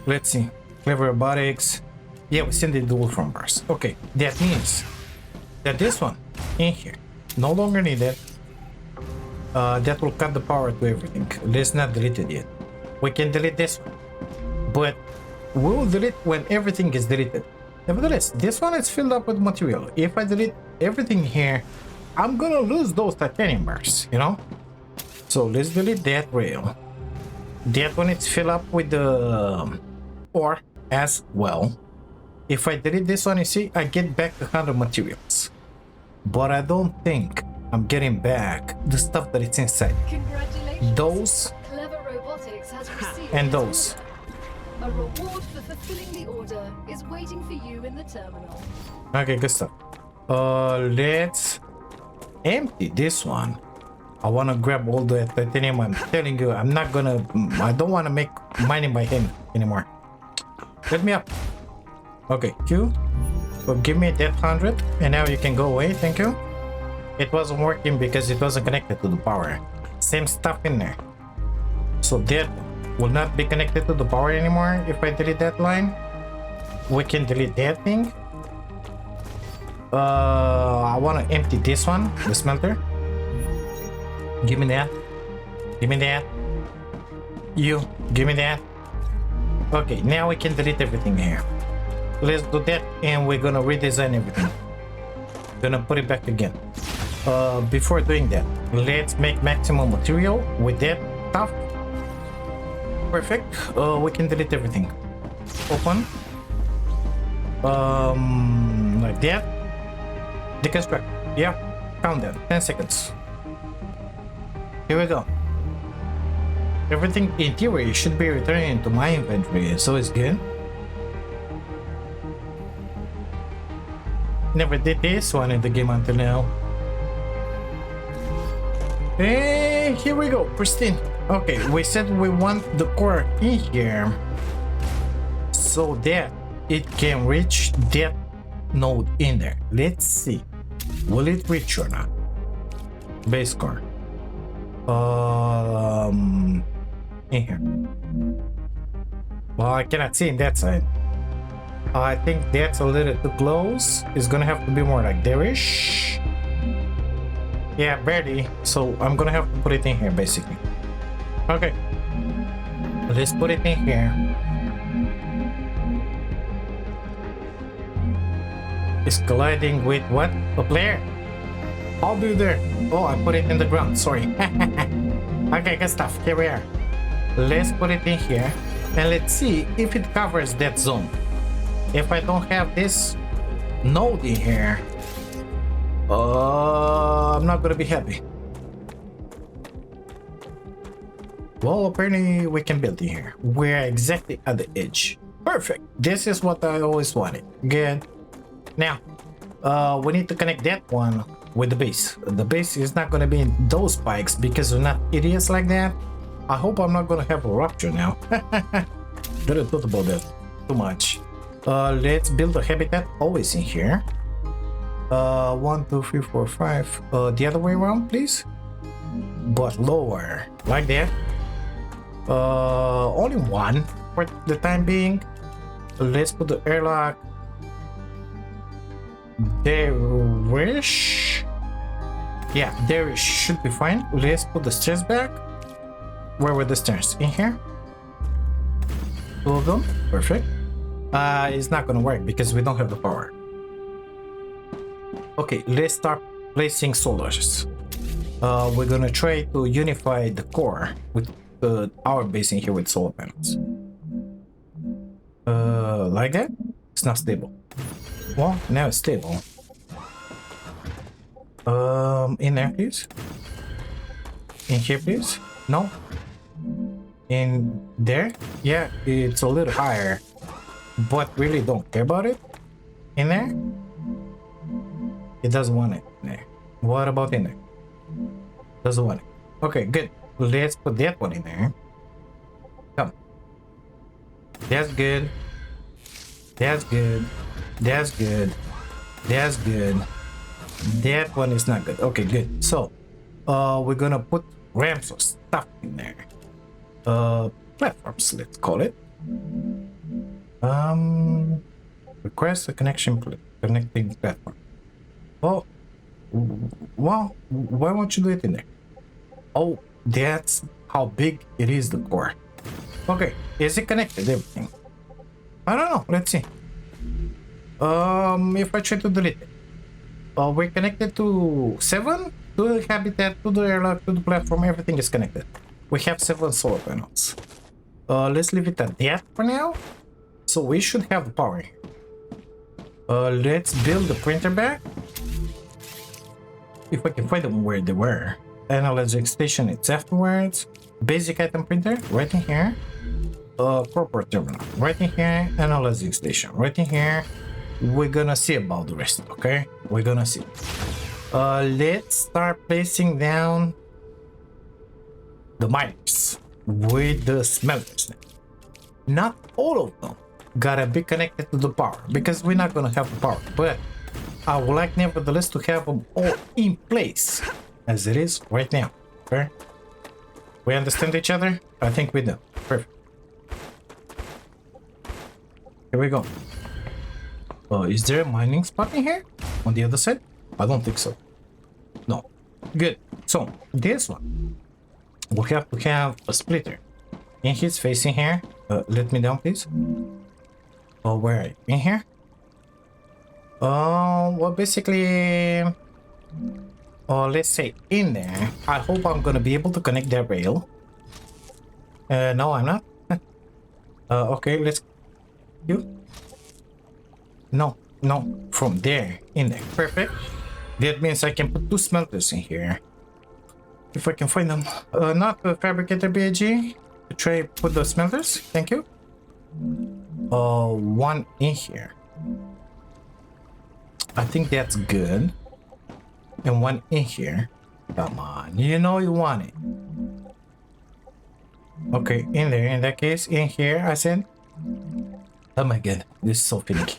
Speaker 1: Let's see. Clever robotics. Yeah, we send it the wolfram bars. Okay, that means that this one in here no longer needed. That will cut the power to everything. Let's not delete it yet. We can delete this one, but we will delete when everything is deleted. Nevertheless, this one is filled up with material. If I delete everything here, I'm gonna lose those titanium bars, you know? So let's delete that rail. That one is filled up with the ore as well. If I delete this one, you see, I get back 100 materials. But I don't think I'm getting back the stuff that it's inside.
Speaker 3: Congratulations.
Speaker 1: Those
Speaker 3: Clever Robotics has received
Speaker 1: and
Speaker 3: its
Speaker 1: those.
Speaker 3: order. A reward for fulfilling the order is waiting for you in the terminal.
Speaker 1: Okay, good stuff. Let's empty this one. I want to grab all the titanium. I'm telling you, I don't want to make mining by hand anymore. Let me up. Okay, Q. So give me that 100 and now you can go away. Thank you. It wasn't working because it wasn't connected to the power. Same stuff in there. So that will not be connected to the power anymore. If I delete that line, we can delete that thing. I want to empty this one, the smelter. Give me that. Give me that. You, give me that. Okay, now we can delete everything here. Let's do that and we're gonna redesign everything. Gonna put it back again. Before doing that, let's make maximum material with that stuff. Perfect. We can delete everything. Open. Like that. Deconstruct. Yeah. Countdown. 10 seconds. Here we go. Everything in theory should be returning to my inventory, so it's good. Never did this one in the game until now. Hey, here we go, pristine. Okay, we said we want the core in here so that it can reach that node in there. Let's see. Will it reach or not? Base core. In here. Well, I cannot see in that side. I think that's a little too close. It's gonna have to be more like there-ish. Yeah, barely. So I'm gonna have to put it in here, basically. Okay. Let's put it in here. It's colliding with what? A player? I'll be there. Oh, I put it in the ground. Sorry. Okay, good stuff. Here we are. Let's put it in here. And let's see if it covers that zone. If I don't have this node in here, I'm not gonna be happy. Well, apparently we can build in here. We're exactly at the edge. Perfect. This is what I always wanted. Good. Now, we need to connect that one with the base. The base is not gonna be in those spikes because we're not idiots like that. I hope I'm not gonna have a rupture now. Didn't thought about that too much. Let's build a habitat always in here. 1, 2, 3, 4, 5. The other way around, please. But lower, like that. Only one for the time being. Let's put the airlock there-ish. Yeah, there should be fine. Let's put the stairs back. Where were the stairs? In here. 2 of them. Perfect. It's not gonna work because we don't have the power. Okay, let's start placing solars. We're gonna try to unify the core with our base in here with solar panels. Like that? It's not stable. Well, now it's stable. In there, please. In here, please. No. In there? Yeah, it's a little higher. But really don't care about it. In there? It doesn't want it in there. What about in there? Doesn't want it. Okay, good. Let's put that one in there. Come. That's good. That's good. That's good. That's good. That one is not good. Okay, good. So, we're gonna put ramps or stuff in there. Platforms, let's call it. Request a connecting platform. Oh, well, why won't you do it in there? Oh, that's how big it is, the core. Okay, is it connected, everything? I don't know, let's see. If I try to delete it. We're connected to 7, to the habitat, to the airlock, to the platform, everything is connected. We have 7 solar panels. Let's leave it at that for now. So we should have the power here. Let's build the printer back. If I can find them where they were. Analyzing station, it's afterwards. Basic item printer, right in here. Corporate terminal, right in here. Analyzing station, right in here. We're gonna see about the rest, okay? We're gonna see. Let's start placing down the miners with the smelters. Not all of them gotta be connected to the power because we're not gonna have the power, but I would like nevertheless to have them all in place as it is right now. Okay, we understand each other? I think we do. Perfect. Here we go. Is there a mining spot in here on the other side? I don't think so. No. Good. So this one we have to have a splitter in his face in here. Let me down, please. Oh, where are you? In here? Well, basically, let's say in there. I hope I'm gonna be able to connect that rail. No, I'm not. Okay, let's. You? No, from there in there. Perfect. That means I can put 2 smelters in here. If I can find them. Not the fabricator BAG. Try put the smelters. Thank you. One in here. I think that's good. And one in here. Come on, you know you want it. Okay, in there. In that case, in here, I said. Oh my god, this is so finicky.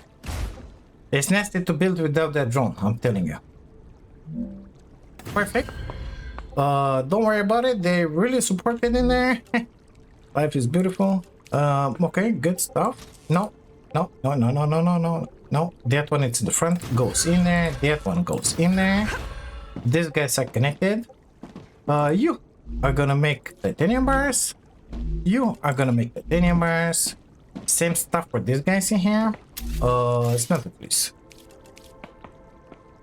Speaker 1: It's nasty to build without that drone, I'm telling you. Perfect. Don't worry about it. They really support it in there. Life is beautiful. Okay, good stuff. No. That one is in the front, goes in there. That one goes in there. These guys are connected. You are gonna make titanium bars. You are gonna make titanium bars. Same stuff for these guys in here. Smelter, please.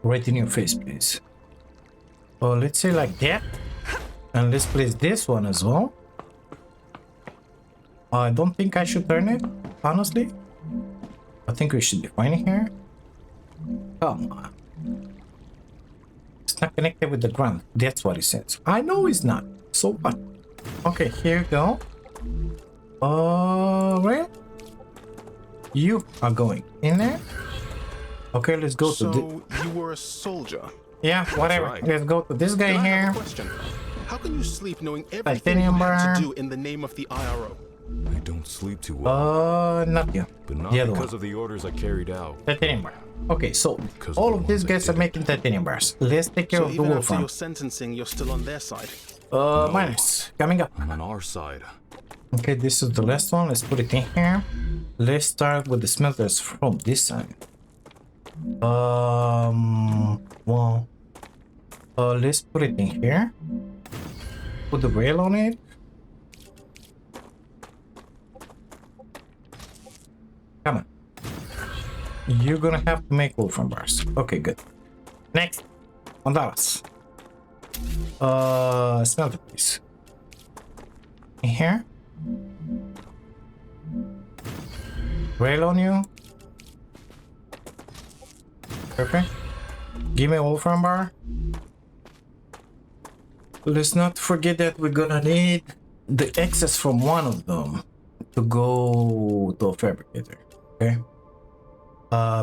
Speaker 1: Right in your face, please. Let's say like that. And let's place this one as well. I don't think I should turn it, honestly. I think we should be fine here. Come on. It's not connected with the ground. That's what it says. I know it's not. So what? Okay, here you go. Right? You are going in there. Okay, let's go to the...
Speaker 6: So, you were a soldier?
Speaker 1: Yeah, whatever.
Speaker 6: Right.
Speaker 1: Let's go to this guy here.
Speaker 6: Question. How can you sleep knowing everything
Speaker 1: Titanium
Speaker 6: you have
Speaker 1: bar.
Speaker 6: to do in the name of the IRO?
Speaker 7: I don't sleep too well,
Speaker 1: Not you.
Speaker 7: but not
Speaker 1: The other
Speaker 7: because
Speaker 1: one.
Speaker 7: of the orders I carried out.
Speaker 1: Titanium bar. Okay, so
Speaker 7: Because
Speaker 1: all
Speaker 7: of
Speaker 1: of
Speaker 7: the
Speaker 1: these
Speaker 7: ones I
Speaker 1: guys are
Speaker 7: didn't.
Speaker 1: making titanium bars. Let's take care
Speaker 6: So
Speaker 1: of the
Speaker 6: even
Speaker 1: wolf
Speaker 6: after
Speaker 1: farm.
Speaker 6: your sentencing, you're still on their side?
Speaker 1: Minus. Coming up.
Speaker 7: I'm on our side.
Speaker 1: Okay, this is the last one. Let's put it in here. Let's start with the smelters from this side. Well, let's put it in here. Put the rail on it. Come on. You're gonna have to make wolfram bars. Okay, good. Next, on Dallas. Smelter, please. In here. Rail on you. Perfect. Give me a wolfram bar. Let's not forget that we're gonna need the excess from one of them to go to a fabricator. Okay.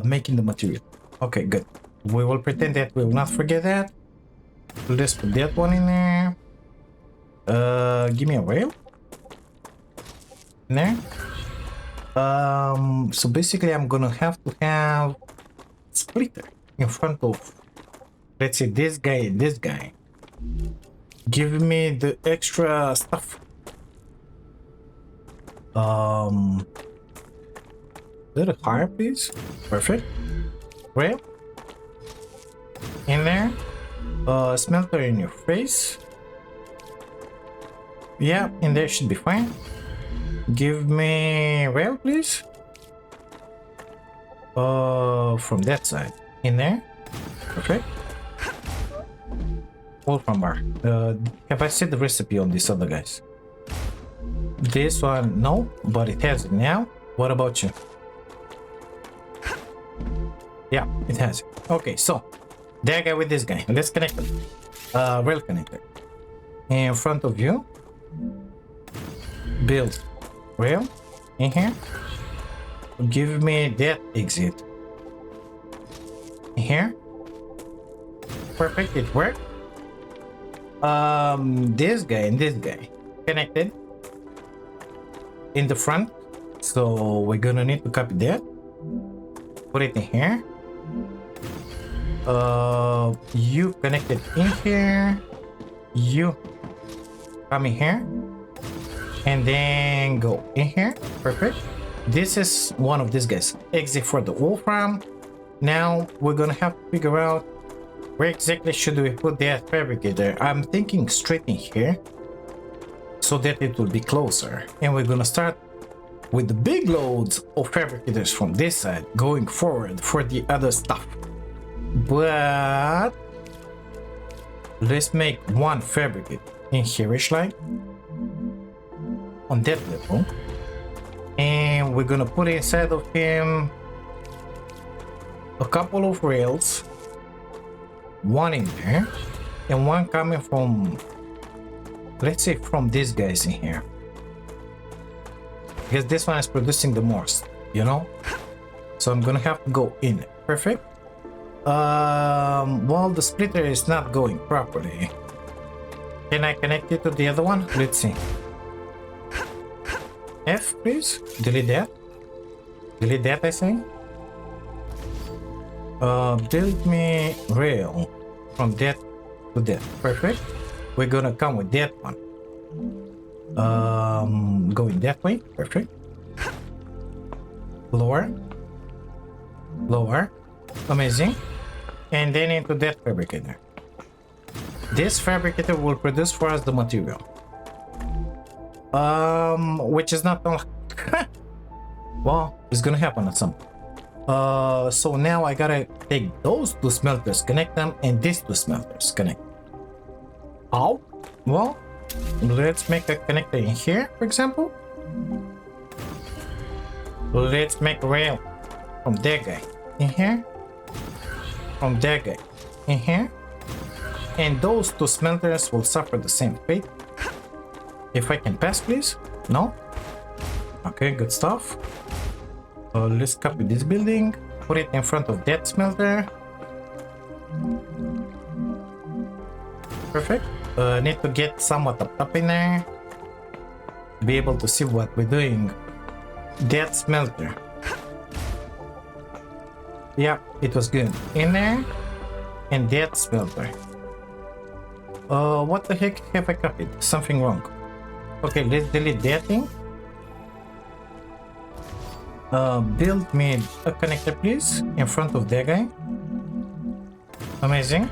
Speaker 1: Making the material. Okay, good. We will pretend that we will not forget that. Let's put that one in there. Give me a rail. In there. So basically I'm gonna have to have splitter in front of, let's say, this guy and this guy. Give me the extra stuff. Little higher, please. Perfect. Rail. In there. Smelter in your face. Yeah, in there should be fine. Give me rail, please. From that side. In there. Perfect. Wolfram bar. Have I said the recipe on these other guys? This one, no, but it has it now. What about you? Yeah, it has. Okay, so that guy with this guy. Let's connect them. Rail connector. In front of you. Build rail in here. Give me that exit. In here. Perfect, it worked. This guy and this guy connected in the front. So we're gonna need to copy that. Put it in here. You connected in here. You come in here. And then go in here. Perfect. This is one of these guys. Exit for the wolfram. Now we're gonna have to figure out where exactly should we put that fabricator. I'm thinking straight in here so that it will be closer. And we're gonna start with the big loads of fabricators from this side going forward for the other stuff. But let's make one fabricator in here-ish like on that level. And we're gonna put inside of him a couple of rails, one in there and one coming from, let's say, from these guys in here, because this one is producing the most, you know, so I'm gonna have to go in it. Perfect. Well, the splitter is not going properly. Can I connect it to the other one? Let's see. F, please. Delete that. Delete that, I say. Build me rail from that to that. Perfect. We're gonna come with that one. Going that way. Perfect. Lower. Lower. Amazing. And then into that fabricator. This fabricator will produce for us the material. Which is not well, it's gonna happen at some point. So now I gotta take those two smelters, connect them, and these two smelters connect. How? Well, let's make a connector in here, for example. Let's make a rail from that guy in here, from that guy in here, and those two smelters will suffer the same fate. If I can pass, please. No? Okay, good stuff. Let's copy this building, put it in front of that smelter. Perfect. Need to get somewhat up in there. Be able to see what we're doing. That smelter. Yeah, it was good. In there. And that smelter. What the heck have I copied? Something wrong. Okay, let's delete that thing. Build me a connector, please, in front of that guy. Amazing.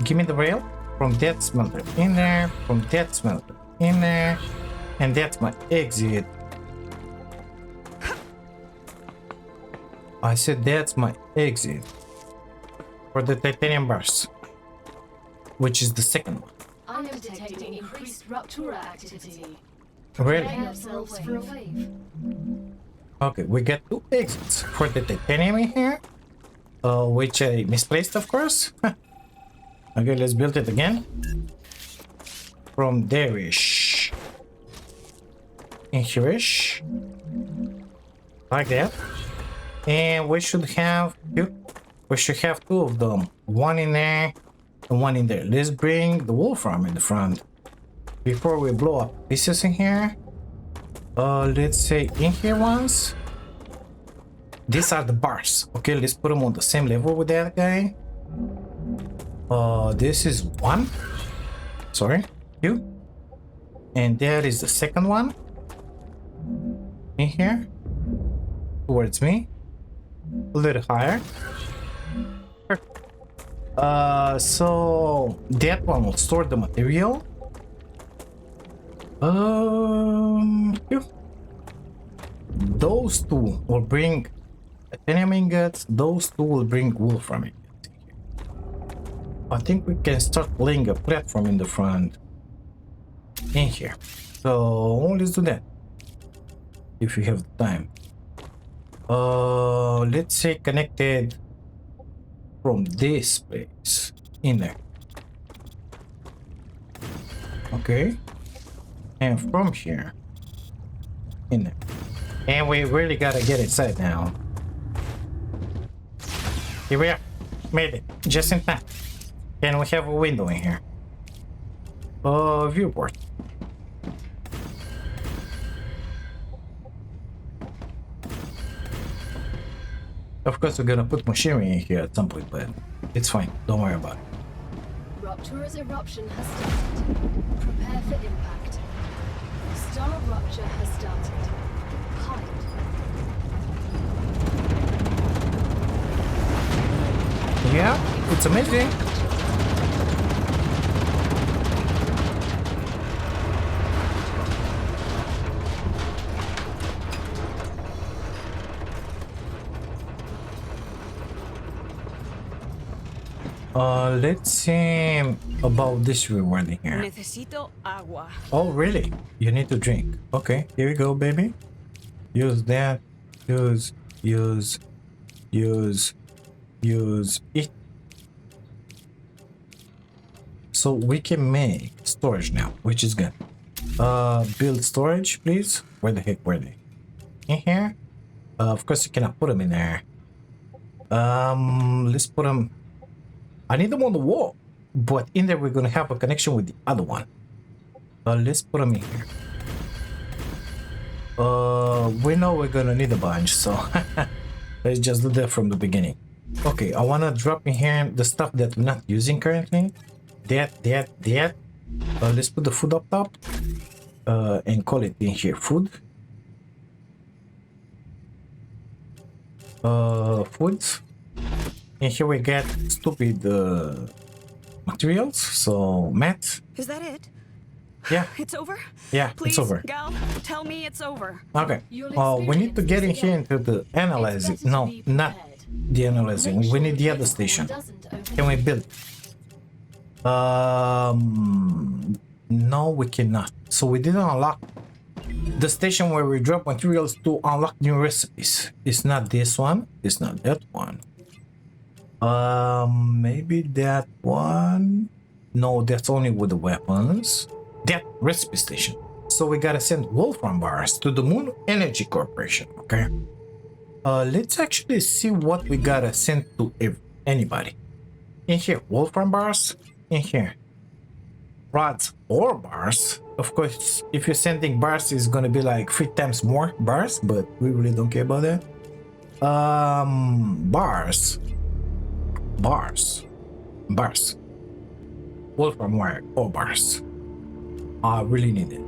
Speaker 1: Give me the rail from that smelter in there, from that smelter in there, and that's my exit. I said that's my exit for the titanium bars, which is the second one.
Speaker 3: I am detecting increased rupture activity.
Speaker 1: Really?
Speaker 3: Prepare yourselves for a wave.
Speaker 1: Okay, we got two exits for the titanium in here, which I misplaced, of course. Okay, let's build it again. From there-ish. In here-ish. Like that. And we should have two of them. One in there and one in there. Let's bring the wolfram in the front. Before we blow up pieces in here. Let's say in here once. These are the bars. Okay, let's put them on the same level with that guy. This is one. Sorry, two. And there is the second one. In here. Towards me. A little higher. Perfect. So that one will store the material. Here. Those two will bring titanium ingots. Those two will bring wolfram ingots. I think we can start laying a platform in the front. In here. So let's do that. If you have the time. Let's say connected from this place in there. Okay. And from here in there. And we really gotta get inside now. Here we are. Made it. Just in time. And we have a window in here. Viewport. Of course, we're gonna put machinery in here at some point, but it's fine. Don't worry about it.
Speaker 3: Rupture's eruption has started. Prepare for impact. Star Rupture has started. Hide.
Speaker 1: Yeah, it's amazing. Let's see about this reward in here.
Speaker 2: Necesito agua.
Speaker 1: Oh, really? You need to drink. Okay, here you go, baby. Use that. Use it. So we can make storage now, which is good. Build storage, please. Where the heck were they? In here? Of course you cannot put them in there. Let's put them. I need them on the wall, but in there we're gonna have a connection with the other one. Let's put them in here. We know we're gonna need a bunch, so let's just do that from the beginning. Okay, I wanna drop in here the stuff that we're not using currently. That. Let's put the food up top, and call it in here food. Foods. And here we get stupid materials. So mat.
Speaker 2: Is that it?
Speaker 1: Yeah.
Speaker 2: It's over?
Speaker 1: Yeah,
Speaker 2: Please,
Speaker 1: it's over.
Speaker 2: Gal, tell me it's over.
Speaker 1: Okay. We need to get in here into the analyzing. No, not the analyzing. We need the other station. Can we build? No, we cannot. So we didn't unlock the station where we drop materials to unlock new recipes. It's not this one. It's not that one. Maybe that one. No, that's only with the weapons. That recipe station. So we gotta send Wolfram bars to the Moon Energy Corporation. Okay. Let's actually see what we gotta send to anybody. In here, Wolfram bars. In here, rods or bars. Of course, if you're sending bars, it's gonna be like 3 times more bars, but we really don't care about that. Bars. Wolfram wire or bars. I really need it.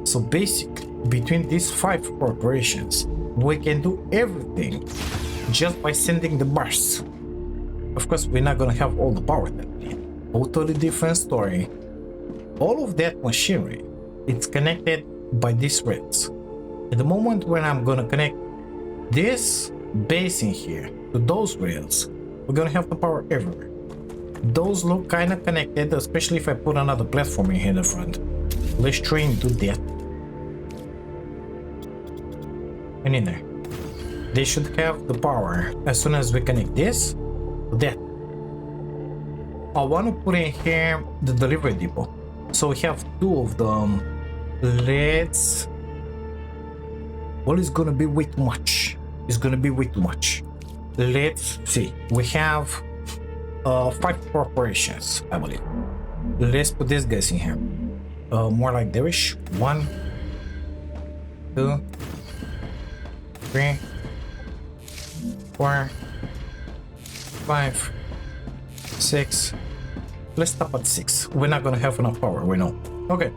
Speaker 1: So basically, between these 5 corporations, we can do everything just by sending the bars. Of course, we're not gonna have all the power that we need. Totally different story. All of that machinery, it's connected by these rails. At the moment when I'm gonna connect this base in here to those rails, we're gonna have the power everywhere. Those look kind of connected, especially if I put another platform in here in the front. Let's try and do that. And in there, they should have the power as soon as we connect this to that. I want to put in here the delivery depot. So we have 2 of them. Let's... Well, it's gonna be way too much. It's gonna be way too much. Let's see. We have 5 corporations, I believe. Let's put these guys in here. More like there-ish. 1, 2, 3, 4, 5, 6. Let's stop at 6. We're not gonna have enough power, we know. Okay,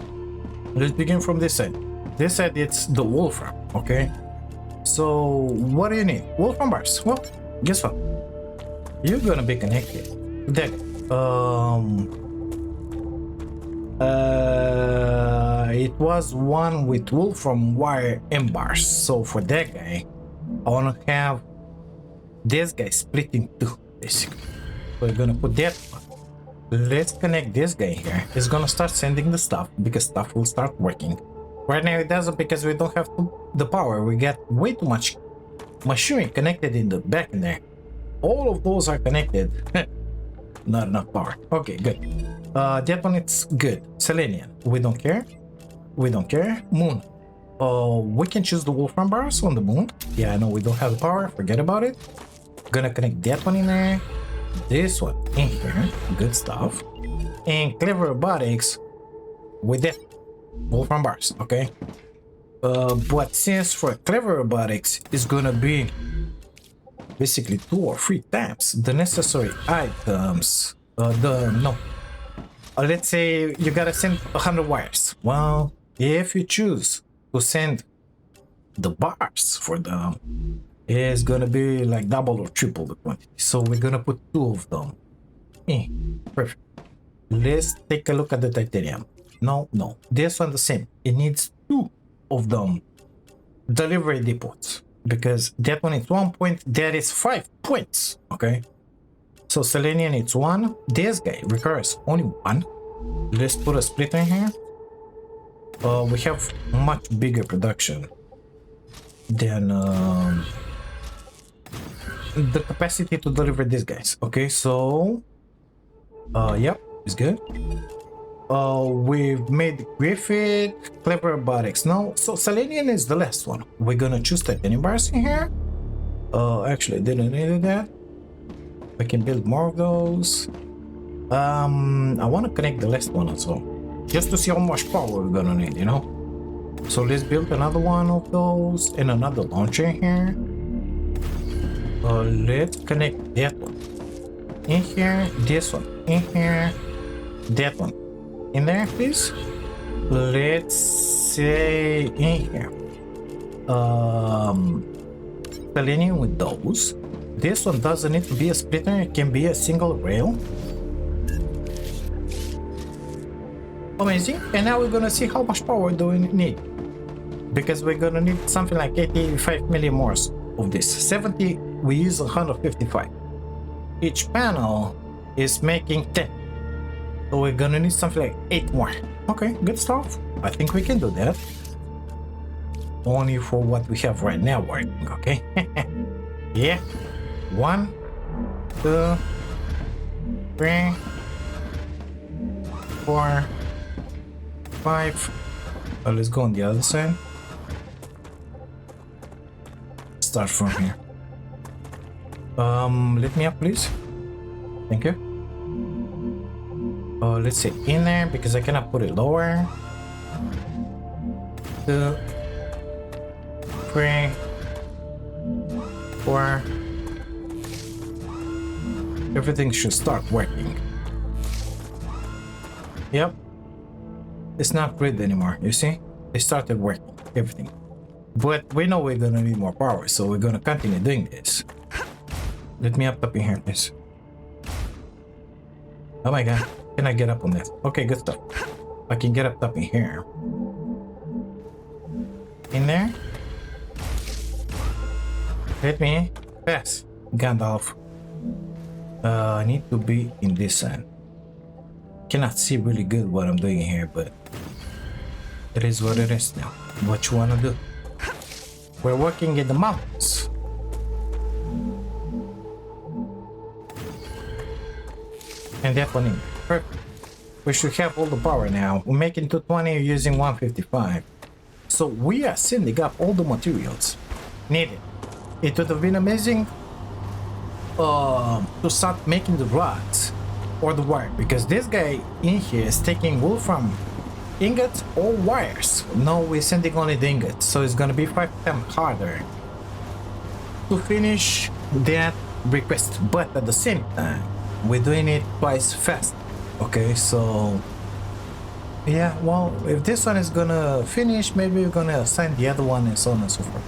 Speaker 1: let's begin from this side. This side, it's the Wolfram, okay? So, what do you need? Wolfram bars. Well, guess what? You're gonna be connected. That it was one with Wolfram wire and bars. So for that guy, I wanna have this guy split in 2, basically. So we're gonna put that one. Let's connect this guy here. It's gonna start sending the stuff because stuff will start working. Right now it doesn't because we don't have the power. We got way too much machinery connected in the back in there. all of those are connected. Not enough power. Okay, good. That one it's good. Selenium, we don't care. We don't care. Moon. We can choose the Wolfram bars on the moon. Yeah, I know we don't have the power. Forget about it. Gonna connect that one in there. This one in here. Good stuff. And Clever Robotics with that Wolfram bars. Okay. But since for Clever Robotics is gonna be basically 2 or 3 times the necessary items. Let's say you gotta send 100 wires. Well, if you choose to send the bars for them, it's gonna be like double or triple the quantity. So we're gonna put 2 of them. Perfect. Let's take a look at the titanium. No, this one the same. It needs 2 of them delivery depots, because that one is 1 point, that is 5 points. Okay, so selenium it's 1. This guy requires only 1. Let's put a splitter in here. We have much bigger production than the capacity to deliver these guys. Okay, so yep, it's good. We've made Griffith, Clever Robotics. No, so Selenium is the last one. We're gonna choose titanium bars in here. Actually, I didn't need that. I can build more of those. I want to connect the last one as well, just to see how much power we're gonna need, you know. So let's build another one of those and another launcher here. Let's connect that one in here, this one in here, that one in there, please. Let's say in here. Selenium with those. This one doesn't need to be a splitter, it can be a single rail. Amazing. And now we're gonna see how much power do we need, because we're gonna need something like 85 millimores of this. 70, we use 155. Each panel is making 10, so we're gonna need something like 8 more. Okay, good stuff. I think we can do that, only for what we have right now working. Okay. Yeah, 1, 2, 3, 4, 5. Let's go on the other side. Start from here. Let me up, please. Thank you. Let's say in there, because I cannot put it lower. 2, 3, 4. Everything should start working. Yep. It's not grid anymore, you see? It started working, everything. But we know we're gonna need more power, so we're gonna continue doing this. Let me up in here, please. Oh my god, can I get up on this? Okay, good stuff. I can get up in here. In there. Let me pass, Gandalf. I need to be in this side. Cannot see really good what I'm doing here, but it is what it is now. What you wanna do? We're working in the mountains. And that one in. Perfect. We should have all the power now. We're making 220 using 155. So we are sending up all the materials needed. It would have been amazing to start making the rods or the wire, because this guy in here is taking wool from ingots or wires. No, we're sending only the ingots, so it's gonna be 5 times harder to finish that request, but at the same time we're doing it twice fast. Okay, so yeah, well, if this one is gonna finish, maybe we're gonna assign the other one and so on and so forth.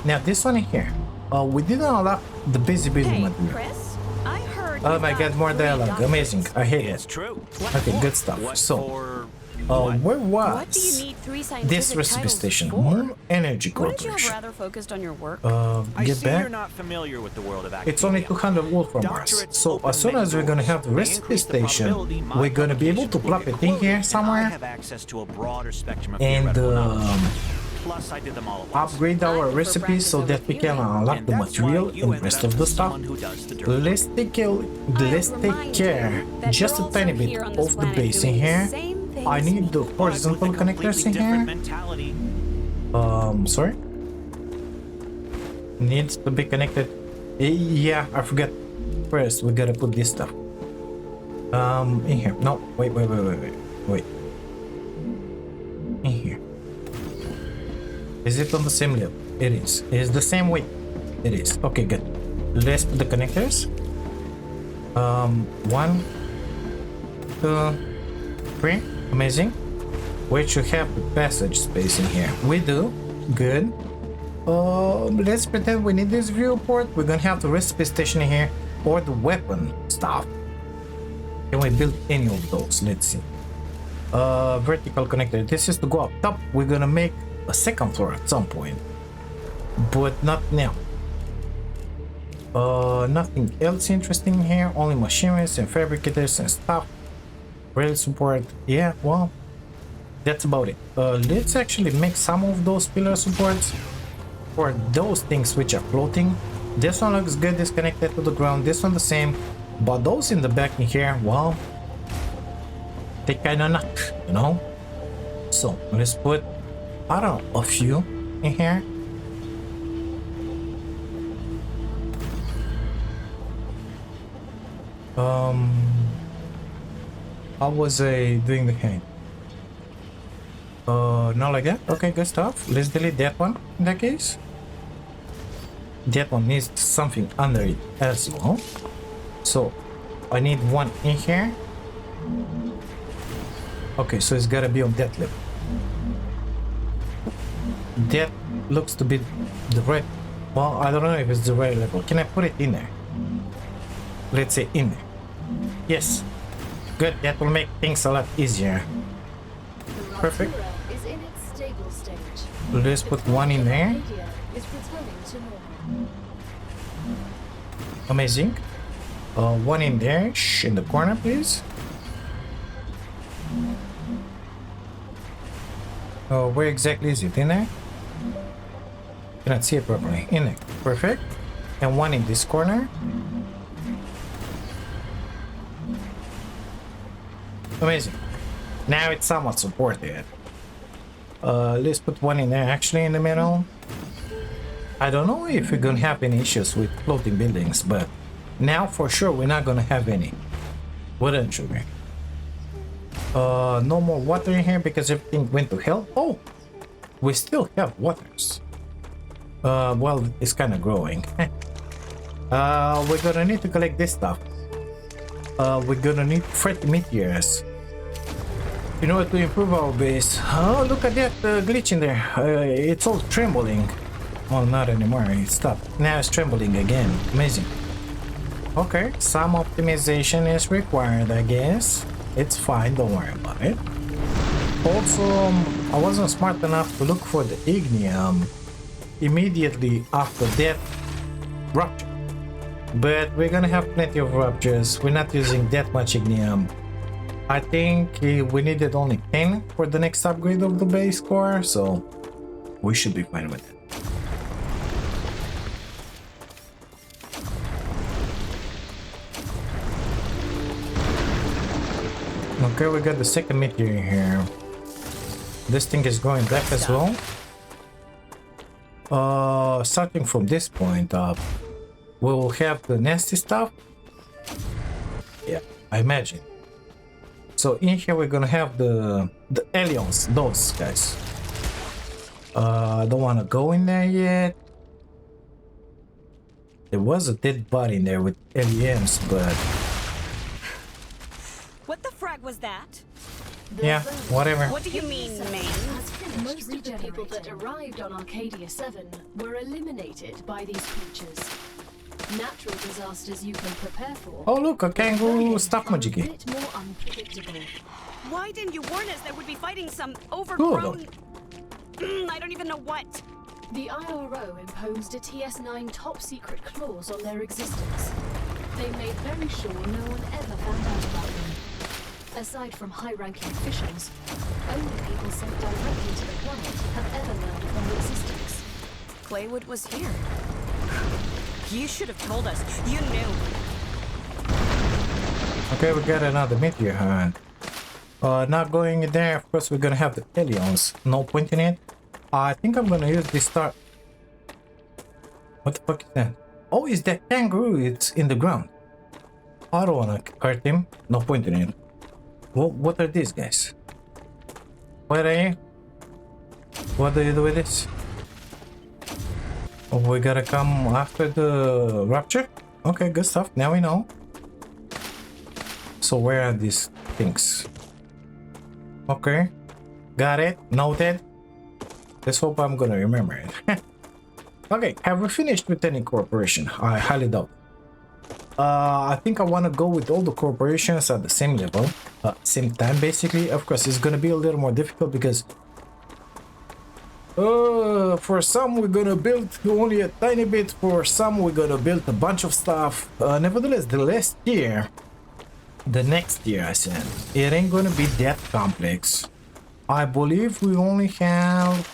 Speaker 1: Now this one in here, we didn't unlock the busy material.
Speaker 2: Chris, I heard.
Speaker 1: Oh my god, more dialogue. Amazing. I hate it.
Speaker 8: True.
Speaker 1: Okay, good stuff. So, where
Speaker 2: What do you
Speaker 1: was
Speaker 2: need 3
Speaker 1: this
Speaker 2: scientific
Speaker 1: recipe
Speaker 2: titles
Speaker 1: station?
Speaker 2: for?
Speaker 1: Moon Energy
Speaker 2: Wouldn't you have
Speaker 1: Corporation.
Speaker 2: rather focused on your work?
Speaker 8: I
Speaker 1: Get
Speaker 8: see you're
Speaker 1: back.
Speaker 8: not familiar with the world of academia.
Speaker 1: It's only 200 Wolfram bars.
Speaker 8: Doctorates
Speaker 1: So
Speaker 8: open
Speaker 1: as soon
Speaker 8: many
Speaker 1: as we're gonna
Speaker 8: doors.
Speaker 1: have the
Speaker 8: They
Speaker 1: recipe
Speaker 8: increase the
Speaker 1: station,
Speaker 8: probability my
Speaker 1: we're gonna be able to
Speaker 8: publications will
Speaker 1: plop
Speaker 8: get
Speaker 1: it in
Speaker 8: quoted,
Speaker 1: here
Speaker 8: and I
Speaker 1: somewhere.
Speaker 8: have access to a broader spectrum of
Speaker 1: And
Speaker 8: theoretical knowledge. Plus, I did them all at once.
Speaker 1: upgrade our
Speaker 2: prefer
Speaker 1: recipes so
Speaker 2: practice
Speaker 1: that we
Speaker 2: over
Speaker 1: can
Speaker 2: theory.
Speaker 1: unlock
Speaker 8: And
Speaker 1: the
Speaker 8: that's why
Speaker 1: material
Speaker 8: you
Speaker 1: and the
Speaker 8: ended
Speaker 1: rest
Speaker 8: up
Speaker 1: of the
Speaker 8: with
Speaker 1: stuff.
Speaker 8: someone who does the dirty.
Speaker 1: Let's take care just a tiny bit of the base in here. I need the horizontal
Speaker 8: With a
Speaker 1: connectors
Speaker 8: completely
Speaker 1: in
Speaker 8: different
Speaker 1: here.
Speaker 8: mentality.
Speaker 1: Sorry? Needs to be connected. Yeah, I forgot. First, we gotta put this stuff. In here. No, wait. In here. Is it on the same level? It is. It is the same weight. It is. Okay, good. Let's put the connectors. 1, 2, 3. Amazing. We should have the passage space in here. We do. Good. Let's pretend we need this viewport. We're gonna have the recipe station in here or the weapon stuff. Can we build any of those? Let's see. Vertical connector. This is to go up top. We're gonna make a second floor at some point, but not now. Nothing else interesting here. Only machinists and fabricators and stuff. Rail support. Yeah, well, that's about it. Let's actually make some of those pillar supports for those things which are floating. This one looks good, is connected to the ground. This one the same, but those in the back in here, well, they kinda not, you know. So let's put, I don't know, a few in here. How was I doing the hand? Not like that. Okay, good stuff. Let's delete that one in that case. That one needs something under it as well. So I need one in here. Okay, so it's gotta be on that level. That looks to be the right. Well, I don't know if it's the right level. Can I put it in there? Let's say in there. Yes. Good. That will make things a lot easier. Perfect.
Speaker 3: Is in its stable stage.
Speaker 1: Let's put one in there.
Speaker 3: Media is returning to normal.
Speaker 1: Amazing. One in there. Shh, in the corner, please. Where exactly is it? In there? Cannot see it properly. In there. Perfect. And one in this corner. Amazing. Now it's somewhat supported. Let's put one in there actually in the middle. I don't know if we're gonna have any issues with floating buildings, but now for sure we're not gonna have any. Wouldn't you agree? No more water in here because everything went to hell. Oh, we still have waters. Well, it's kind of growing. We're gonna need to collect this stuff. We're gonna need freight meteors in order to improve our base. Oh, look at that glitch in there. It's all trembling. Well, not anymore. It stopped. Now it's trembling again. Amazing. Okay, some optimization is required, I guess. It's fine, don't worry about it. Also, I wasn't smart enough to look for the ignium immediately after that rupture. But we're gonna have plenty of ruptures. We're not using that much ignium. I think we needed only 10 for the next upgrade of the base core, so we should be fine with it. Okay, we got the second meteor here. This thing is going back as well. Starting from this point up, we'll have the nasty stuff. Yeah, I imagine. So in here we're gonna have the aliens, those guys. I don't wanna go in there yet. There was a dead body in there with aliens, but
Speaker 2: What the frag was that?
Speaker 1: yeah, whatever.
Speaker 2: What do you mean, main?
Speaker 3: Most of the people that arrived on Arcadia 7 were eliminated by these creatures. Natural disasters you can prepare for.
Speaker 1: Oh look, a kangaroo stuff
Speaker 3: are a
Speaker 1: majiggy.
Speaker 3: bit more unpredictable.
Speaker 2: Why didn't you warn us that we'd be fighting some overgrown... I don't even know what.
Speaker 3: The IRO imposed a TS9 top-secret clause on their existence. They made very sure no one ever found out about them. Aside from high-ranking officials, Only people sent directly to the planet have ever learned of their existence.
Speaker 2: Claywood was here. You should have told us. You knew.
Speaker 1: Okay, we got another meteor hunt. Not going in there. Of course, we're gonna have the aliens. No point in it. I think I'm gonna use this star. What the fuck is that? Oh, is that kangaroo? It's in the ground. I don't wanna hurt him. No point in it. Well, what are these guys? Where are you? What do you do with this? Oh, we gotta come after the Rupture? Okay, good stuff. Now we know. So where are these things? Okay. Got it. Noted. Let's hope I'm gonna remember it. Okay, have we finished with any corporation? I highly doubt. I think I want to go with all the corporations at the same level, same time basically. Of course, it's gonna be a little more difficult because for some we're gonna build only a tiny bit, for some we're gonna build a bunch of stuff. Nevertheless, the next year I said, it ain't gonna be that complex. I believe we only have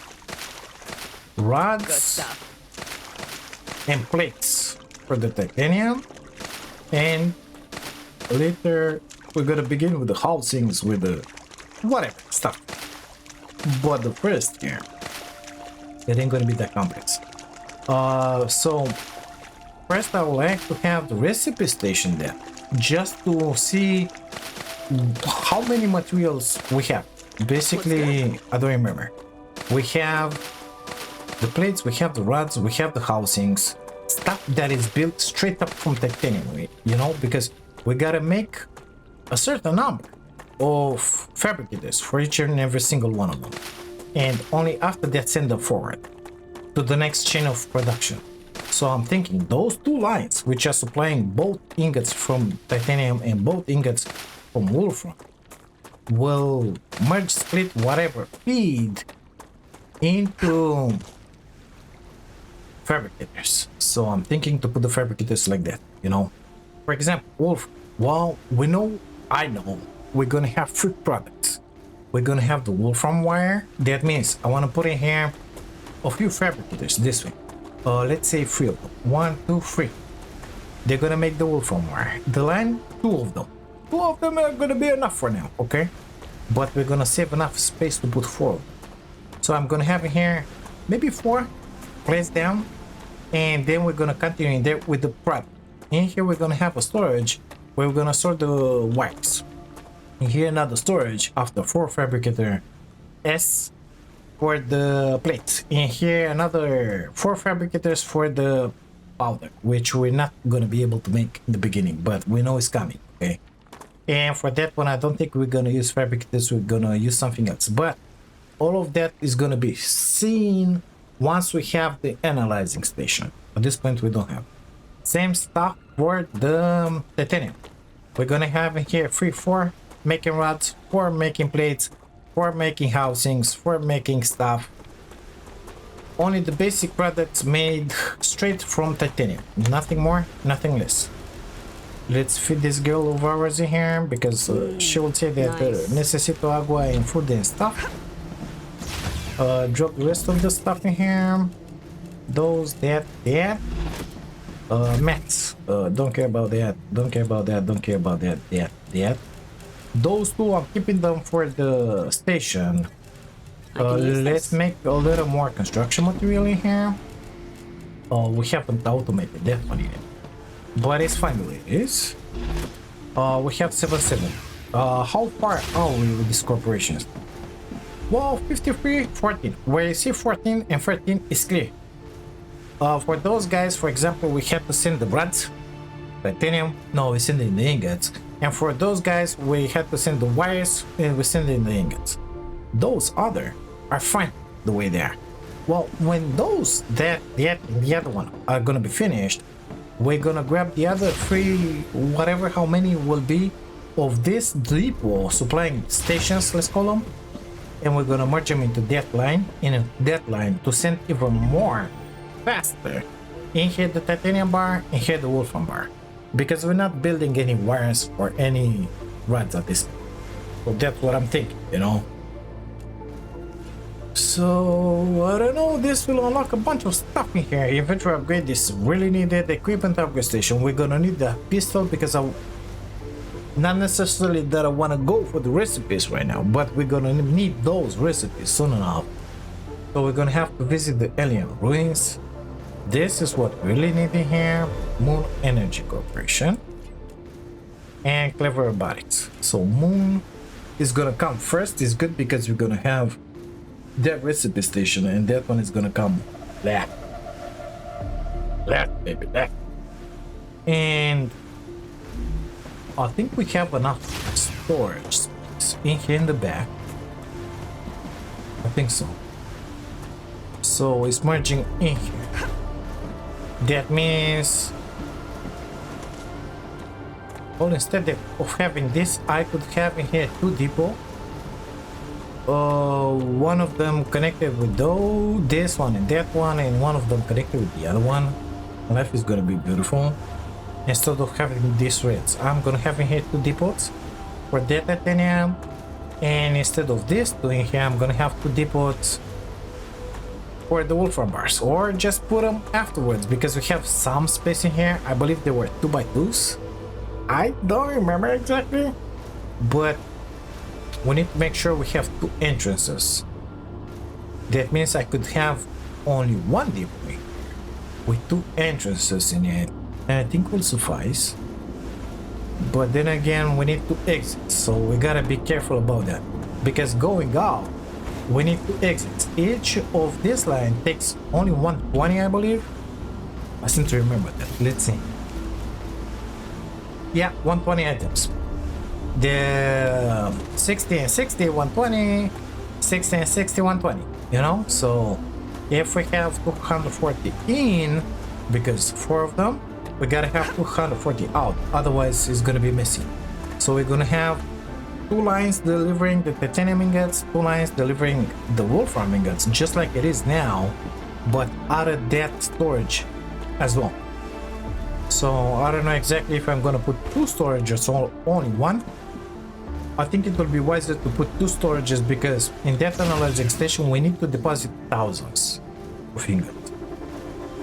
Speaker 1: rods
Speaker 2: Good stuff.
Speaker 1: and plates for the titanium, and later we're gonna begin with the housings with the whatever stuff. But the first year, it ain't gonna be that complex. So first I would like to have the recipe station there, just to see how many materials we have. Basically, I don't remember. We have the plates, we have the rods, we have the housings, stuff that is built straight up from titanium, you know, because we gotta make a certain number of fabricators for each and every single one of them, and only after that send them forward to the next chain of production. So I'm thinking those two lines, which are supplying both ingots from titanium and both ingots from wolfram, will merge, split, whatever, feed into fabricators. So I'm thinking to put the fabricators like that, you know. For example, wolf. Well, I know we're gonna have fruit products. We're gonna have the wolfram wire. That means I want to put in here a few fabricators this way. Let's say 3 of them. 1, 2, 3. They're gonna make the wolfram wire. The line, 2 of them. 2 of them are gonna be enough for now, okay? But we're gonna save enough space to put 4 of them. So I'm gonna have in here maybe 4 placed down, and then we're gonna continue in there with the product. In here we're gonna have a storage where we're gonna store the wires. In here another storage after 4 fabricator S for the plates. In here another 4 fabricators for the powder, which we're not gonna be able to make in the beginning, but we know it's coming, okay? And for that one I don't think we're gonna use fabricators, we're gonna use something else, but all of that is gonna be seen once we have the analyzing station. At this point we don't have. Same stuff for the titanium. We're gonna have in here 3, 4 making rods, 4 making plates, 4 making housings, 4 making stuff. Only the basic products made straight from titanium. Nothing more, nothing less. Let's feed this girl of ours in here because she will say that necesito agua and food and stuff. Drop the rest of the stuff in here. Those, that. Mats. Don't care about that. Don't care about that. Don't care about that. That. Those 2, I'm keeping them for the station. Let's make a little more construction material in here. We haven't automated that one yet, but it's fine the way it is. We have 7-7. How far are we with these corporations? Well, 53, 14. Where you see 14 and 13 is clear. For those guys, for example, we had to send the rods, titanium. No, we send in the ingots. And for those guys, we had to send the wires and we send in the ingots. Those other are fine the way they are. Well, when those, the other one are gonna be finished, we're gonna grab the other 3, whatever, how many will be of this depot supplying stations, let's call them, and we're gonna merge them into that line, to send even more faster. In here the titanium bar, in here the wolfram bar, because we're not building any wires or any rods at this point. So that's what I'm thinking, you know. So I don't know, this will unlock a bunch of stuff in here. Inventory upgrade is really needed. Equipment upgrade station, we're gonna need the pistol because I not necessarily that I want to go for the recipes right now, but we're gonna need those recipes soon enough. So we're gonna have to visit the alien ruins. This is what we really need in here. Moon Energy Corporation and Clever Robotics. So Moon is gonna come first. It's good because we're gonna have that recipe station, and that one is gonna come left, baby, left. And I think we have enough storage space in here in the back. I think so. So it's merging in here. That means, well, instead of having this, I could have in here 2 depot. One of them connected with this one and that one, and one of them connected with the other one. Life is gonna be beautiful. Instead of having these reds, I'm gonna have in here 2 depots for that titanium, and instead of this doing here, I'm gonna have 2 depots for the wolfram bars, or just put them afterwards because we have some space in here. I believe they were 2x2s. I don't remember exactly, but we need to make sure we have 2 entrances. That means I could have only 1 depot with 2 entrances in it, and I think will suffice. But then again, we need to exit, so we gotta be careful about that, because going out we need to exit. Each of this line takes only 120, I believe. I seem to remember that. Let's see. Yeah, 120 items. The 60 and 60, 120, 60 and 60, 120, you know? So if we have 240 in, because 4 of them, we gotta have 240 out, otherwise it's gonna be messy. So we're gonna have 2 lines delivering the titanium ingots, 2 lines delivering the wolfram ingots, just like it is now, but out of that storage as well. So I don't know exactly if I'm gonna put 2 storages or only 1. I think it will be wiser to put 2 storages, because in that analyzing station we need to deposit thousands of ingots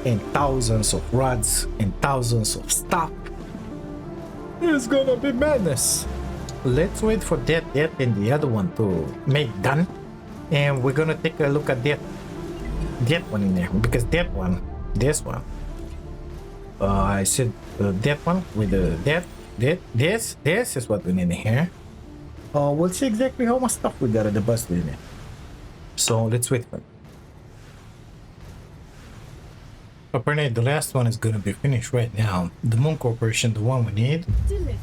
Speaker 1: and thousands of rods and thousands of stuff. It's gonna be madness. Let's wait for that and the other one to make done, and we're gonna take a look at that one in there, because that one, this one, I said that one with the this is what we need in here. We'll see exactly how much stuff we gotta deposit in it. So let's wait for it. Apparently the last one is gonna be finished right now. The Moon Corporation, the one we need.
Speaker 3: Delivered.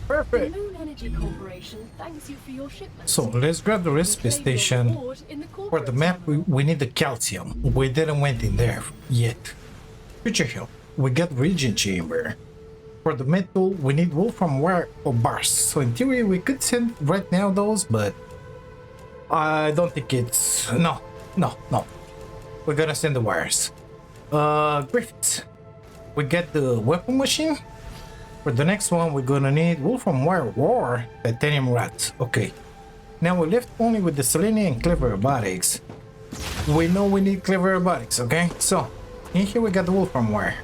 Speaker 1: Perfect.
Speaker 3: The Moon Energy Corporation thanks you for your shipment.
Speaker 1: So let's grab the recipe station. For the map, we need the calcium. We didn't went in there yet. Future Hill, we got Region Chamber. For the metal, we need wolfram wire or bars. So in theory, we could send right now those, but I don't think it's... No. We're gonna send the wires. Griffiths, we get the weapon machine. For the next one, we're gonna need wolfram wire or titanium rats. Okay. Now we're left only with the selenium and clever robotics. We know we need clever robotics, okay? So, in here we got the wolfram wire.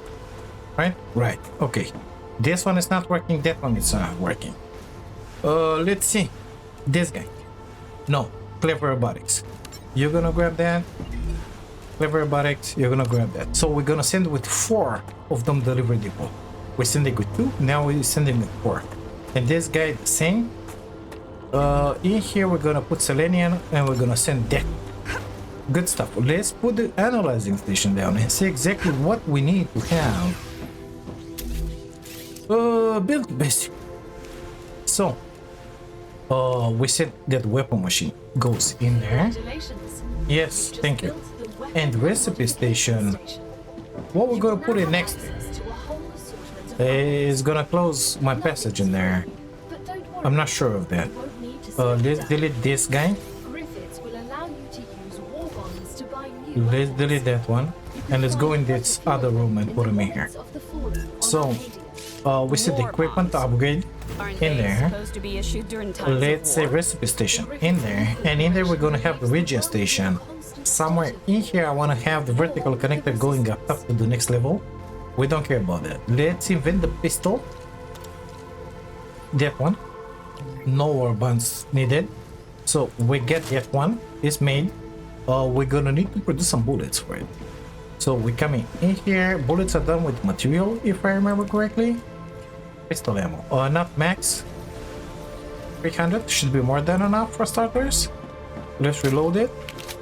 Speaker 1: Right? Right. Okay. This one is not working, that one is not working. Let's see. This guy. No, clever robotics. You're gonna grab that. Clever robotics, you're gonna grab that. So we're gonna send with 4 of them delivery depot. We're sending with 2, now we're sending with 4. And this guy the same. In here we're gonna put selenium and we're gonna send that. Good stuff. Let's put the analyzing station down and see exactly what we need to have. Build basic. So we said that weapon machine goes in there.
Speaker 3: Congratulations.
Speaker 1: Yes, thank you. And recipe station, what we're gonna put in next is gonna close my passage in there. I'm not sure of that. Let's delete this guy. Let's delete that one, and let's go in this other room and put him in here. So We see the
Speaker 2: War
Speaker 1: equipment
Speaker 2: bombs.
Speaker 1: upgrade
Speaker 2: Aren't
Speaker 1: in
Speaker 2: they
Speaker 1: there.
Speaker 2: supposed to be issued during times
Speaker 1: Let's
Speaker 2: of
Speaker 1: say
Speaker 2: war?
Speaker 1: recipe station in there, and in there we're gonna have the region station. Somewhere in here I wanna have the vertical connector going up to the next level. We don't care about that. Let's invent the pistol. That one. No more buns needed. So we get that one. It's made. We're gonna need to produce some bullets for it. So we coming in here. Bullets are done with material, if I remember correctly. Pistol ammo. Not max. 300 should be more than enough for starters. Let's reload it.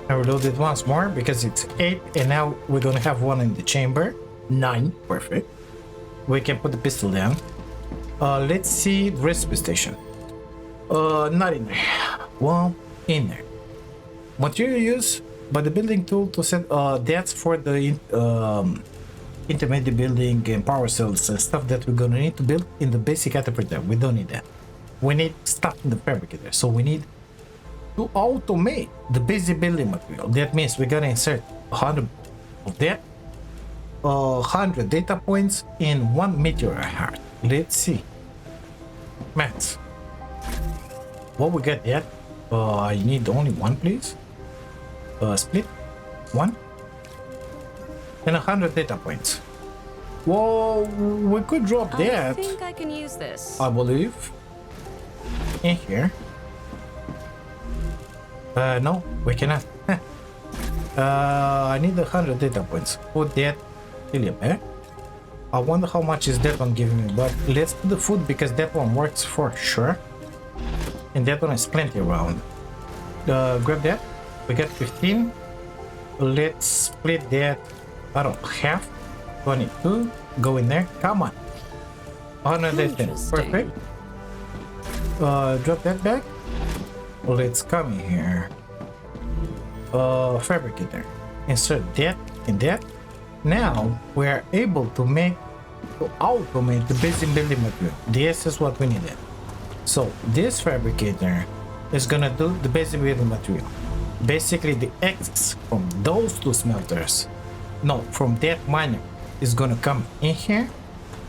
Speaker 1: And reload it once more because it's 8, and now we're gonna have one in the chamber. 9. Perfect. We can put the pistol down. Let's see the recipe station. Not in there. Well, in there. Material use by the building tool to set. That's for the intermediate building and power cells and stuff that we're gonna need to build in the basic interpreter. We don't need that. We need stuff in the fabricator. So we need to automate the basic building material. That means we're gonna insert 100 of that. 100 data points in 1 meteor heart. Let's see. Maths. What we get yet? I need only 1, please. Split 1 and 100 data points. Whoa, we could drop
Speaker 2: I
Speaker 1: that,
Speaker 2: think I can use this.
Speaker 1: I believe, in here. No, we cannot. I need 100 data points. Put that helium, eh? I wonder how much is that one giving me, but let's put the food because that one works for sure. And that one is plenty around. Grab that. We got 15. Let's split that. I don't know, half. 22. Go in there. Come on. 110. Perfect. Drop that back. Let's come in here. Fabricator. Insert that in that. Now we are able to automate the basic building material. This is what we needed. So this fabricator is gonna do the basic building material. Basically the excess from those 2 smelters, no, from that miner is gonna come in here,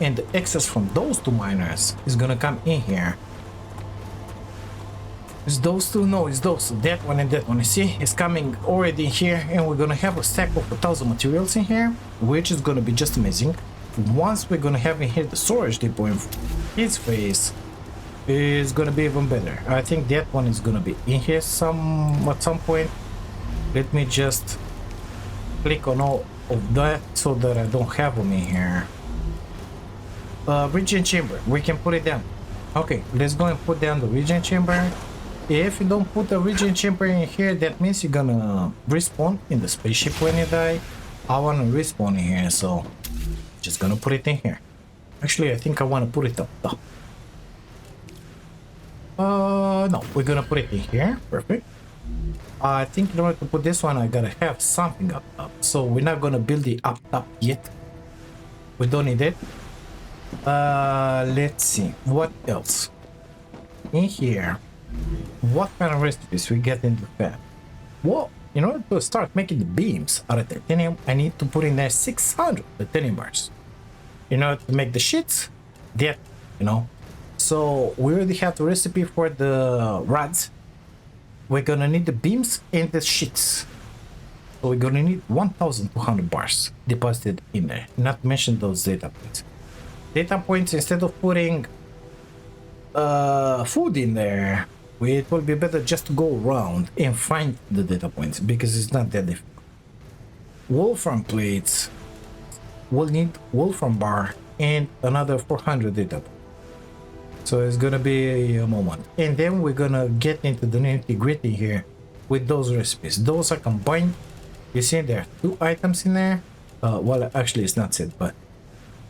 Speaker 1: and the excess from those 2 miners is gonna come in here. Is those 2? No, it's those. That one and that one. You see, it's coming already in here, and we're gonna have a stack of 1,000 materials in here, which is gonna be just amazing. Once we're gonna have in here the storage depot in his face, is gonna be even better. I think that one is gonna be in here at some point. Let me just click on all of that so that I don't have them in here. Region chamber, we can put it down. Okay, let's go and put down the region chamber. If you don't put the region chamber in here, that means you're gonna respawn in the spaceship when you die. I wanna respawn in here, so just gonna put it in here. Actually, I think I wanna put it up top. No, we're gonna put it in here. Perfect. I think in order to put this one, I gotta have something up top. So we're not gonna build it up top yet. We don't need it. Let's see. What else? In here, what kind of recipes we get in the fab? Well, in order to start making the beams out of titanium, I need to put in there 600 titanium bars. In order to make the sheets, that, you know. So we already have the recipe for the rods. We're gonna need the beams and the sheets. So we're gonna need 1,200 bars deposited in there. Not to mention those data points. Data points, instead of putting food in there, it will be better just to go around and find the data points because it's not that difficult. Wolfram plates. We'll need wolfram bar and another 400 data points. So it's gonna be a moment, and then we're gonna get into the nitty-gritty here with those recipes. Those are combined. You see there are 2 items in there. Well, actually it's not said, but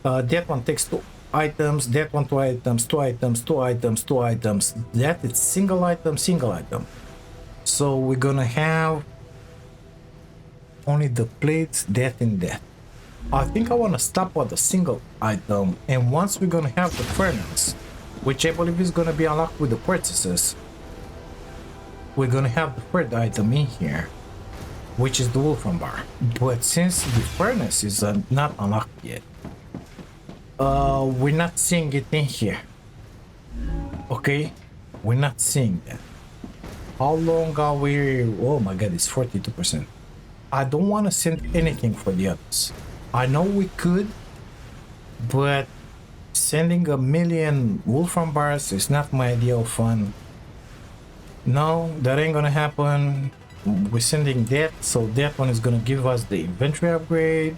Speaker 1: that one takes 2 items, that one 2 items, 2 items, 2 items, 2 items. That is single item, single item. So we're gonna have only the plates, that and that. I think I wanna stop at the single item, and once we're gonna have the furnace, which I believe is gonna be unlocked with the purchases, we're gonna have the 3rd item in here, which is the wolfram bar. But since the furnace is not unlocked yet, we're not seeing it in here. Okay, we're not seeing that. How long are we? Oh my god, it's 42%. I don't want to send anything for the others. I know we could, but sending 1,000,000 Wolfram bars is not my idea of fun. No, that ain't gonna happen. We're sending that, so that one is gonna give us the inventory upgrade.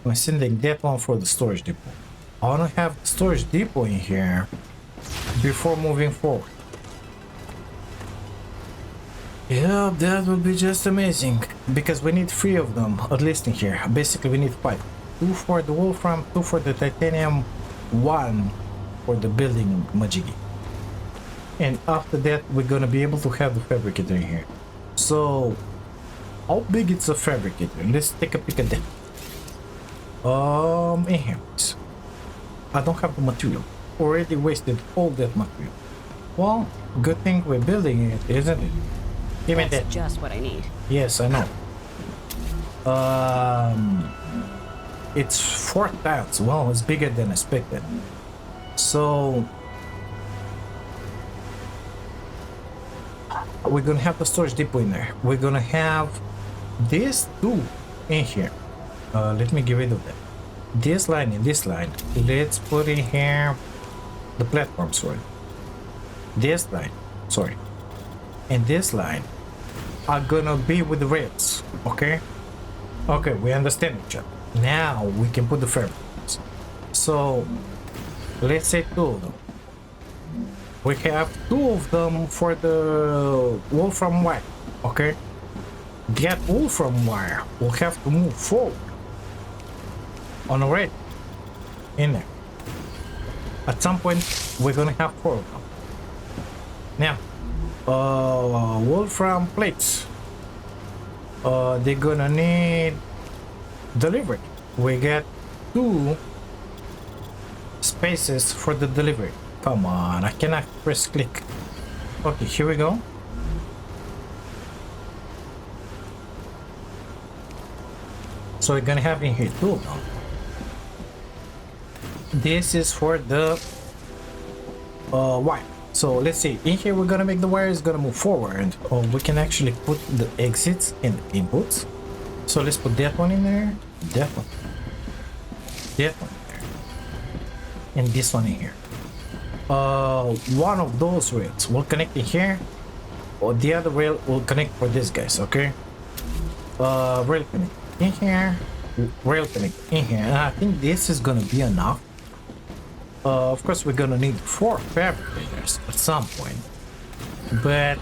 Speaker 1: We're sending that one for the storage depot. I wanna have the storage depot in here before moving forward. Yeah, that would be just amazing, because we need 3 of them at least in here. Basically we need 5. 2 for the Wolfram, 2 for the titanium, 1 for the building majiggy. And after that we're gonna be able to have the fabricator in here. So how big is a fabricator? Let's take a peek at that. In here, please. I don't have the material. Already wasted all that material. Well, good thing we're building it, isn't it? Give me that.
Speaker 2: That's just what I need.
Speaker 1: Yes, I know. It's 4 tiles. Well, it's bigger than expected. So we're gonna have the storage depot in there. We're gonna have these 2 in here. Let me get rid of that. This line and this line. Let's put in here the platform, sorry. This line, sorry. And this line are gonna be with the rails, okay? Okay, we understand each other. Now we can put the fabrics. So let's say 2 of them. We have 2 of them for the Wolfram wire, okay? That Wolfram wire will have to move forward on a red in there. At some point we're gonna have 4 of them. Now Wolfram plates, they're gonna need delivery. We get 2 spaces for the delivery. Come on, I cannot press click. Okay, here we go. So we're gonna have in here 2 of them. This is for the wire. So let's see, in here we're gonna make the wires gonna move forward, or we can actually put the exits and inputs. So let's put that one in there, that one in there, and this one in here. One of those rails will connect in here, or the other rail will connect for these guys, okay? Rail connect in here, rail connect in here, and I think this is gonna be enough. Of course we're gonna need 4 fabricators at some point, but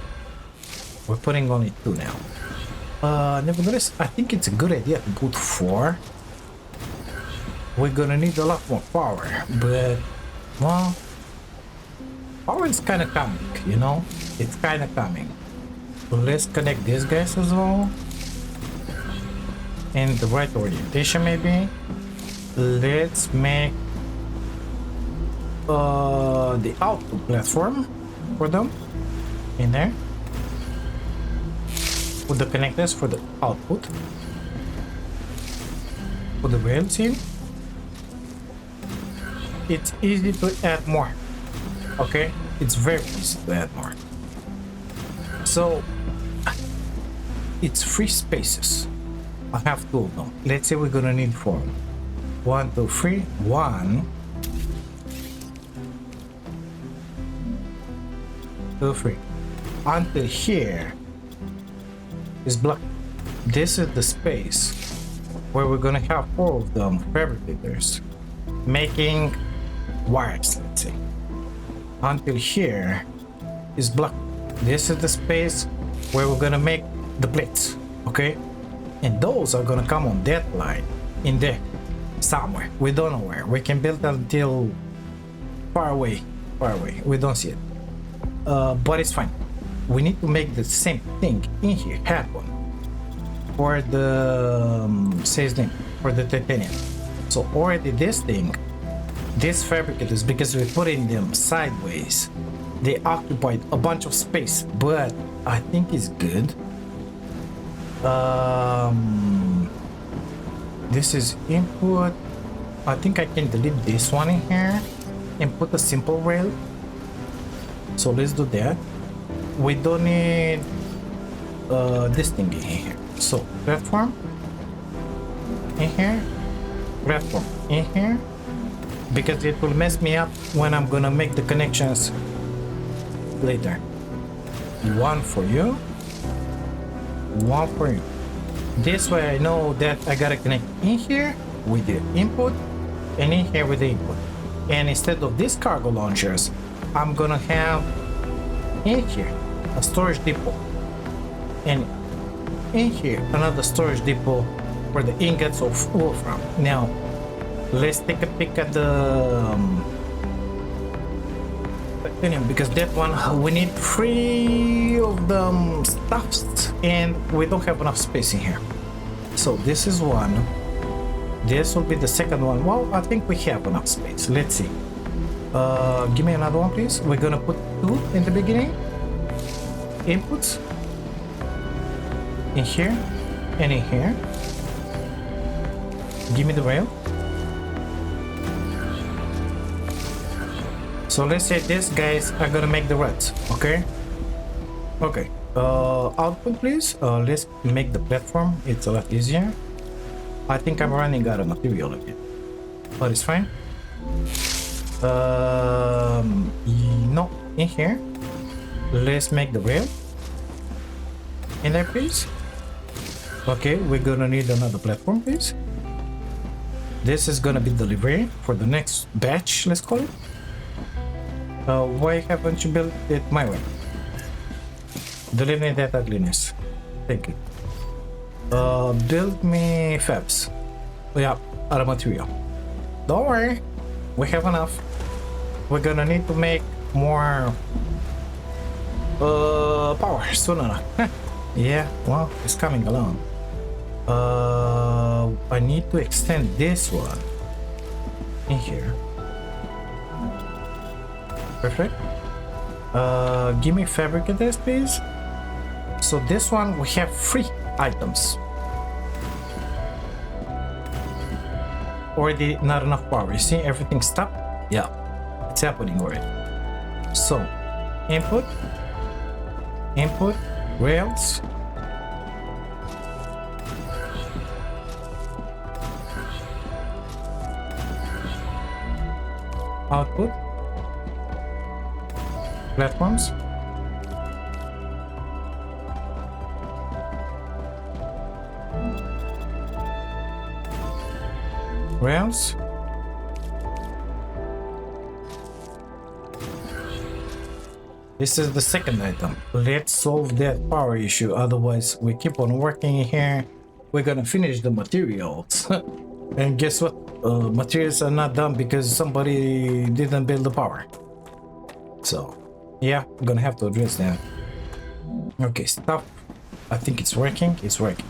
Speaker 1: we're putting only 2 now. Nevertheless, I think it's a good idea to put 4. We're gonna need a lot more power, but well, power is kind of coming, you know, it's kind of coming. So let's connect these guys as well in the right orientation. Maybe let's make the output platform for them in there. Put the connectors for the output. Put the rails in. It's easy to add more. Okay, it's very easy to add more. So it's 3 spaces. I have 2 of them. Let's say we're gonna need 4. 1, 2, 3. 1, 2, 3. Until here is blocked. This is the space where we're gonna have 4 of them fabricators making wires, let's say. Until here is blocked. This is the space where we're gonna make the plates, okay? And those are gonna come on that line in there somewhere. We don't know where. We can build until far away. We don't see it. But it's fine. We need to make the same thing in here happen for the for the titanium. So already this thing, these fabricators, because we're putting them sideways, they occupied a bunch of space, but I think it's good. This is input, I think I can delete this one in here and put a simple rail. So let's do that. We don't need this thing in here. So platform in here, platform in here, because it will mess me up when I'm gonna make the connections later. One for you, one for you. This way I know that I gotta connect in here with the input and in here with the input. And instead of these cargo launchers, I'm gonna have in here a storage depot, and in here another storage depot for the ingots of wolfram. Now let's take a peek at the titanium, because that one we need 3 of the stuffs and we don't have enough space in here. So this is one, this will be the second one. Well, I think we have enough space. Let's see. Give me another one, please. We're gonna put 2 in the beginning. Inputs in here and in here. Give me the rail. So let's say these guys are gonna make the ruts. Okay. Okay. Output, please. Let's make the platform. It's a lot easier. I think I'm running out of material again, but it's fine. No, in here. Let's make the rail in there, please. Okay, we're gonna need another platform, please. This is gonna be delivery for the next batch, let's call it. Why haven't you built it my way? Deliver that ugliness. Thank you. Build me fabs. Yeah, out of material. Don't worry, we have enough. We're gonna need to make more power soon enough. Yeah, well, it's coming along. I need to extend this one in here. Perfect. Give me fabricators, please. So this one we have 3 items. Already not enough power. You see everything stopped? Yeah, it's happening already. So input, rails, output, platforms, rails, this is the second item. Let's solve that power issue, otherwise we keep on working here, we're gonna finish the materials. And guess what? Materials are not done because somebody didn't build the power. So yeah, I'm gonna have to address that. Okay, stop. I think it's working. It's working.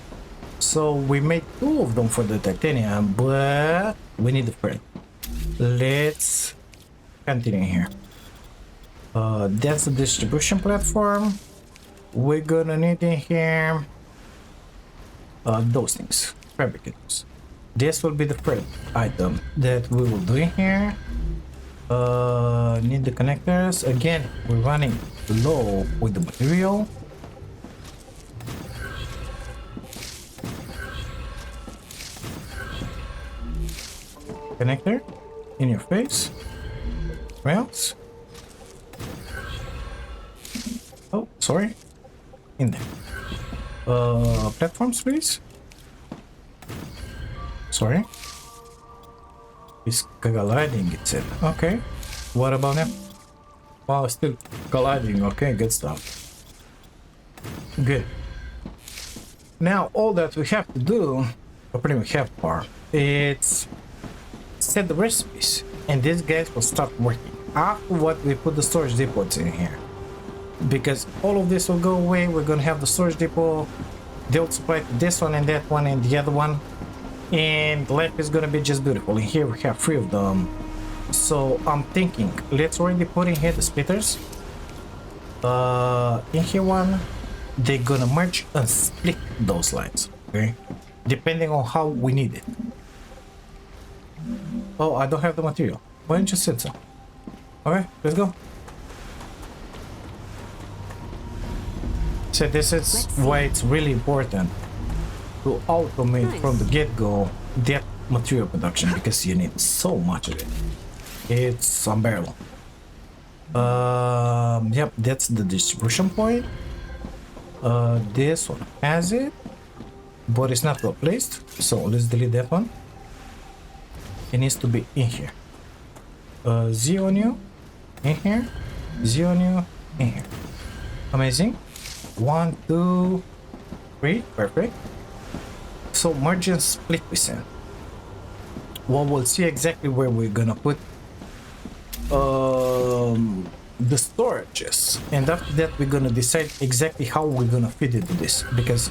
Speaker 1: So we made 2 of them for the titanium, but we need the third. Let's continue here. That's the distribution platform. We're gonna need in here those things, fabricators. This will be the third item that we will do in here. Need the connectors. Again, we're running low with the material. Connector in your face. Rails. Oh, sorry. In there. Platforms, please. Sorry. It's colliding, it said. Okay. What about now? Wow, still colliding. Okay, good stuff. Good. Now, all that we have to do, or pretty much have far, it's set the recipes, and these guys will start working after what we put the storage depots in here. Because all of this will go away, we're gonna have the storage depot, they'll supply this one and that one and the other one, and life is gonna be just beautiful. And here we have 3 of them. So I'm thinking, let's already put in here the splitters. In here one, they're gonna merge and split those lines, okay? Depending on how we need it. Oh, I don't have the material. Why don't you send some? Okay, let's go. So this is why it's really important to automate from the get-go that material production, because you need so much of it. It's unbearable. Yep, that's the distribution point. This one has it, but it's not well placed, so let's delete that one. It needs to be in here. Z on you, in here, Z on you, in here. Amazing. 1, 2, 3, perfect. So margin split percent. Well, we'll see exactly where we're gonna put the storages, and after that we're gonna decide exactly how we're gonna fit into this, because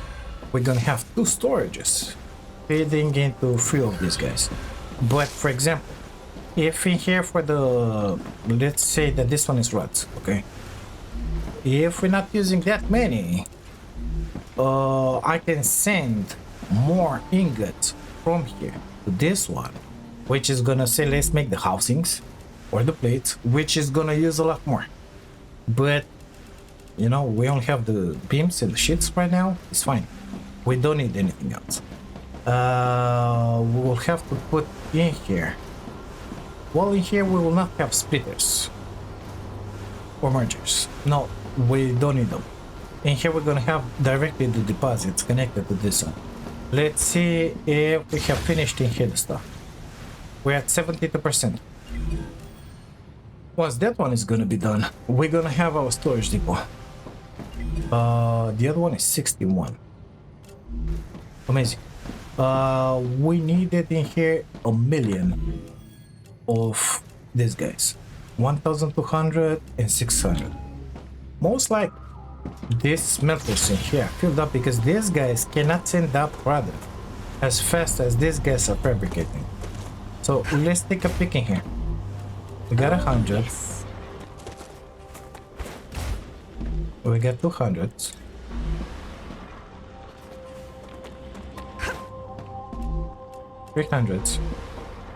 Speaker 1: we're gonna have 2 storages feeding into 3 of these guys. But for example, if in here for the, let's say that this one is rods, okay, if we're not using that many, I can send more ingots from here to this one, which is gonna say let's make the housings or the plates, which is gonna use a lot more. But you know, we only have the beams and the sheets right now. It's fine, we don't need anything else. We will have to put in here, well, in here we will not have splitters or mergers. No, we don't need them. In here we're gonna have directly the deposits connected to this one. Let's see if we have finished in here the stuff. We're at 72%. Once that one is gonna be done, we're gonna have our storage depot. The other one is 61. Amazing. We needed in here 1,000,000 of these guys. 1,200 and 600. Most like these smelters in here filled up, because these guys cannot send up product as fast as these guys are fabricating. So let's take a peek in here. We got 100. We got 200. $300.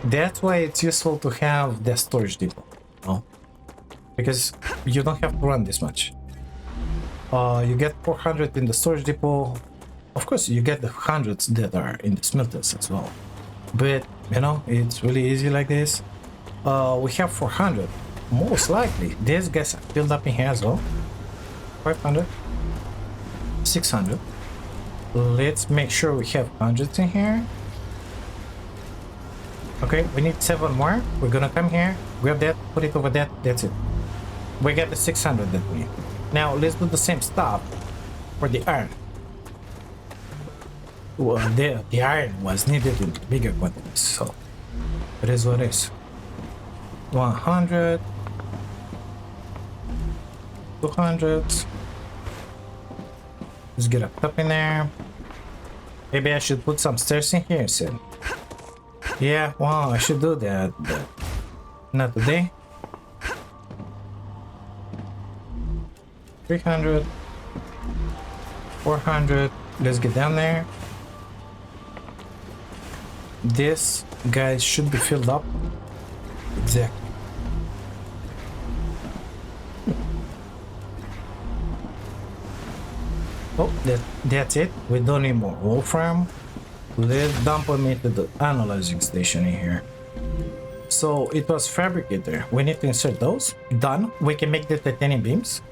Speaker 1: That's why it's useful to have the storage depot. Oh, because you don't have to run this much. You get 400 in the storage depot. Of course, you get the hundreds that are in the smelters as well. But you know, it's really easy like this. We have 400. Most likely, these guys are filled up in here as well. 500, 600. Let's make sure we have hundreds in here. Okay, we need 7 more. We're gonna come here, grab that, put it over that. That's it. We got the 600 that we need. Now let's do the same stuff for the iron. Well, the iron was needed in bigger quantities, so it is what it is. 100, 200. Let's get up top in there. Maybe I should put some stairs in here, Sid. Yeah, wow, I should do that, but not today. 300, 400. Let's get down there. This guy should be filled up. Exactly. Oh, that's it. We don't need more wolfram. Let's dump them into the analyzing station in here. So it was fabricator. We need to insert those. Done. We can make the titanium beams.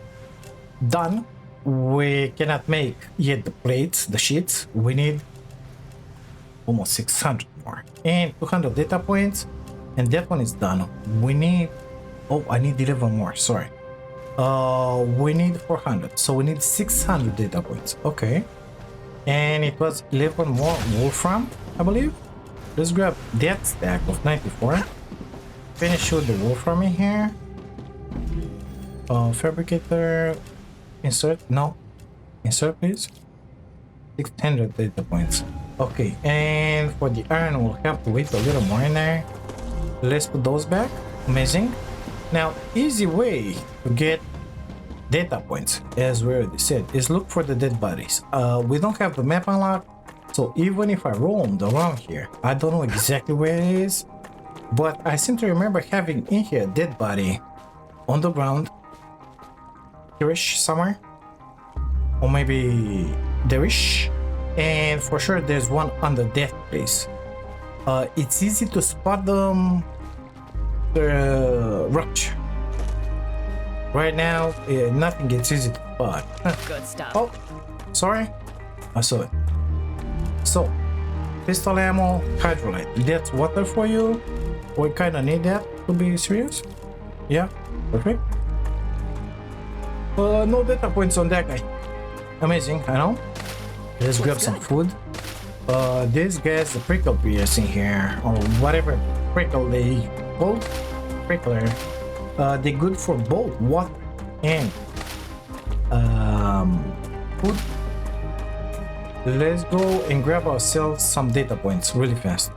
Speaker 1: Done. We cannot make yet the plates, the sheets. We need almost 600 more. And 200 data points. And that one is done. We need... Oh, I need 11 more. Sorry. We need 400. So we need 600 data points. Okay. And it was 11 more wolfram, I believe. Let's grab that stack of 94. Finish with the wolfram in here. Fabricator. Insert. No. Insert, please. 600 data points. Okay. And for the iron, we'll have to wait a little more in there. Let's put those back. Amazing. Now, easy way to get data points, as we already said, is look for the dead bodies. We don't have the map unlocked, so even if I roamed around here, I don't know exactly where it is. But I seem to remember having in here a dead body on the ground. Here-ish somewhere. Or maybe there-ish. And for sure there's one under that place. It's easy to spot them. The Rupture. Right now, nothing gets easy to spot.
Speaker 2: Good stuff.
Speaker 1: Oh, sorry. I saw it. So, pistol ammo, hydrolyte. That's water for you. We kind of need that, to be serious. Yeah, perfect. No data points on that guy. Amazing, I know. Let's grab some food. This guy's the prickle piercing here, or whatever prickle they call. Prickler. They're good for both water and food. Let's go and grab ourselves some data points really fast.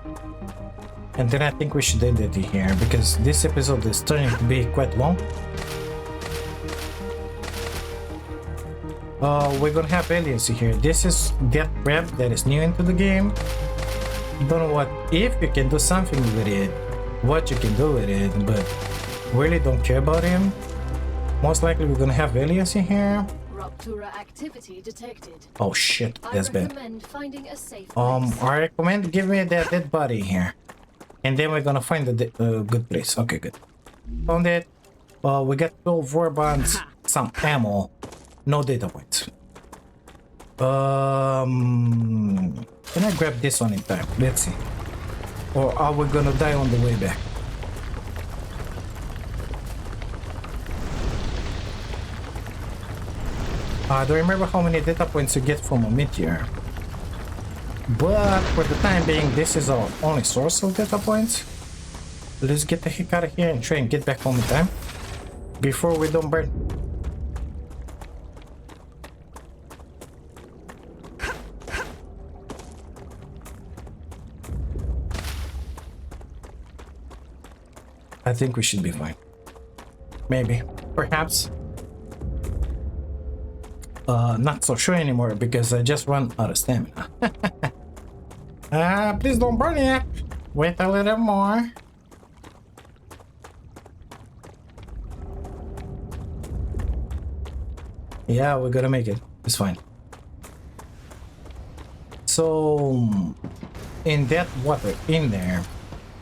Speaker 1: And then I think we should end it here because this episode is turning to be quite long. We're gonna have aliens here. This is that crab that is new into the game. Don't know what if you can do something with it, what you can do with it, but really don't care about him. Most likely we're gonna have aliens in here.
Speaker 3: Rupture activity detected.
Speaker 1: Oh shit, that's
Speaker 3: I
Speaker 1: bad.
Speaker 3: recommend finding a safe place.
Speaker 1: I recommend give me that dead body here, and then we're gonna find a good place. Okay, good. Found it. We got 12 war bonds, some ammo, no data points. Can I grab this one in time? Let's see. Or are we gonna die on the way back? I don't remember how many data points you get from a meteor. But for the time being, this is our only source of data points. Let's get the heck out of here and try and get back home in time before we don't burn. I think we should be fine. Maybe. Perhaps. Not so sure anymore because I just run out of stamina. Please don't burn it. Wait a little more. Yeah, we're gonna make it. It's fine. So, in that water in there,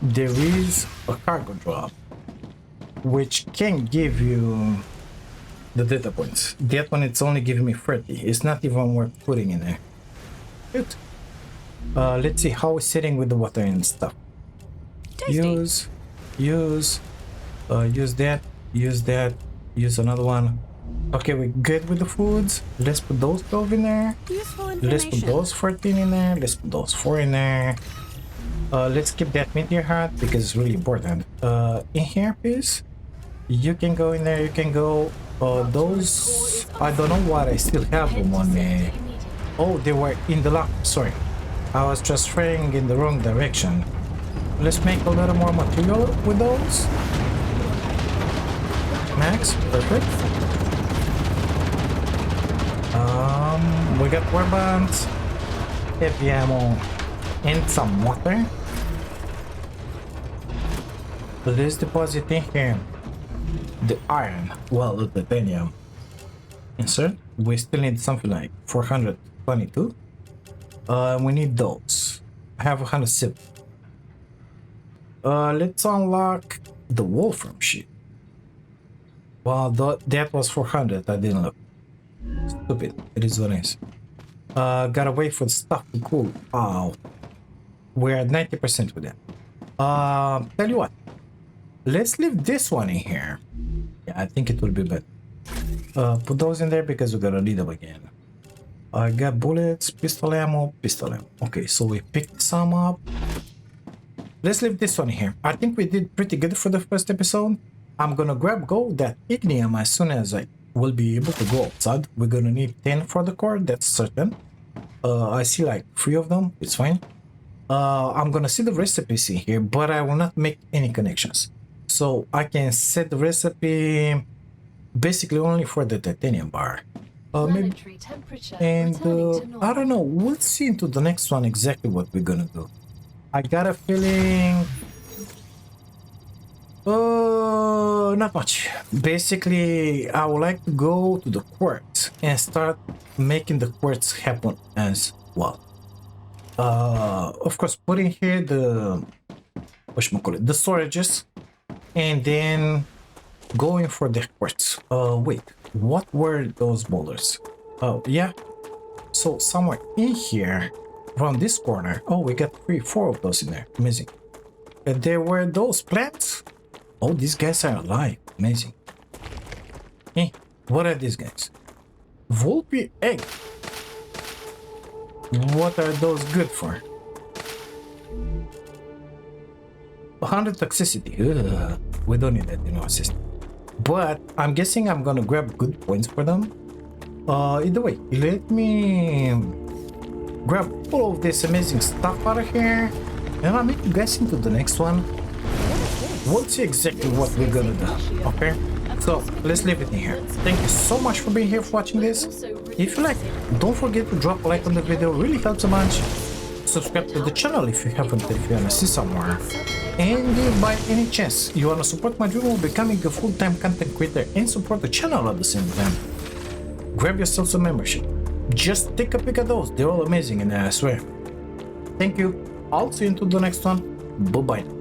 Speaker 1: there is a cargo drop, which can give you the data points. That one, it's only giving me 30. It's not even worth putting in there. Good. Let's see how it's sitting with the water and stuff.
Speaker 2: Tasty.
Speaker 1: Use that, use another one. Okay, we're good with the foods. Let's put those 12 in there.
Speaker 2: Useful
Speaker 1: Let's put
Speaker 2: information.
Speaker 1: those 14 in there. Let's put those 4 in there. Let's keep that meteor hat because it's really important. In here, please. You can go in there. You can go. Those. I don't know what I still have them on me. Oh, they were in the lock. Sorry. I was transferring in the wrong direction. Let's make a little more material with those. Max, perfect. We got weapons, heavy ammo, and some water. Let's deposit in here the iron, well, the titanium. Insert. We still need something like 422. We need those. I have 107. Let's unlock the wolfram sheet. Well, that was 400. I didn't look. Stupid. It is what it is. Gotta wait for the stuff to cool. Oh, we're at 90% with that. Tell you what. Let's leave this one in here. Yeah, I think it will be better. Put those in there because we're gonna need them again. I got bullets, pistol ammo, pistol ammo. Okay, so we picked some up. Let's leave this one here. I think we did pretty good for the first episode. I'm gonna grab that ignium as soon as I will be able to go outside. We're gonna need 10 for the core, that's certain. I see like 3 of them, it's fine. I'm gonna see the recipes in here, but I will not make any connections. So I can set the recipe basically only for the titanium bar. Maybe, and I don't know, we'll see into the next one exactly what we're gonna do. I got a feeling Not much. Basically, I would like to go to the quartz and start making the quartz happen as well. Of course, putting here the whatchamacallit, the storages, and then going for the quartz. Wait, what were those boulders? Oh yeah, so somewhere in here, around this corner. Oh, we got 3-4 of those in there. Amazing. And there were those plants. Oh, these guys are alive. Amazing. Hey, what are these guys? Volpe egg. What are those good for? 100 toxicity. Ugh, we don't need that in our system. But I'm guessing I'm gonna grab good points for them. Either way, let me grab all of this amazing stuff out of here, and I'll make you guys into the next one. We'll see exactly what we're gonna do. Okay, so let's leave it in here. Thank you so much for being here, for watching this. If you like, don't forget to drop a like on the video. Really helps a bunch. Subscribe to the channel if you haven't, if you wanna see some more. And if by any chance you wanna support my dream of becoming a full-time content creator and support the channel at the same time, grab yourself some membership. Just take a peek at those. They're all amazing, and I swear. Thank you. I'll see you into the next one. Bye bye.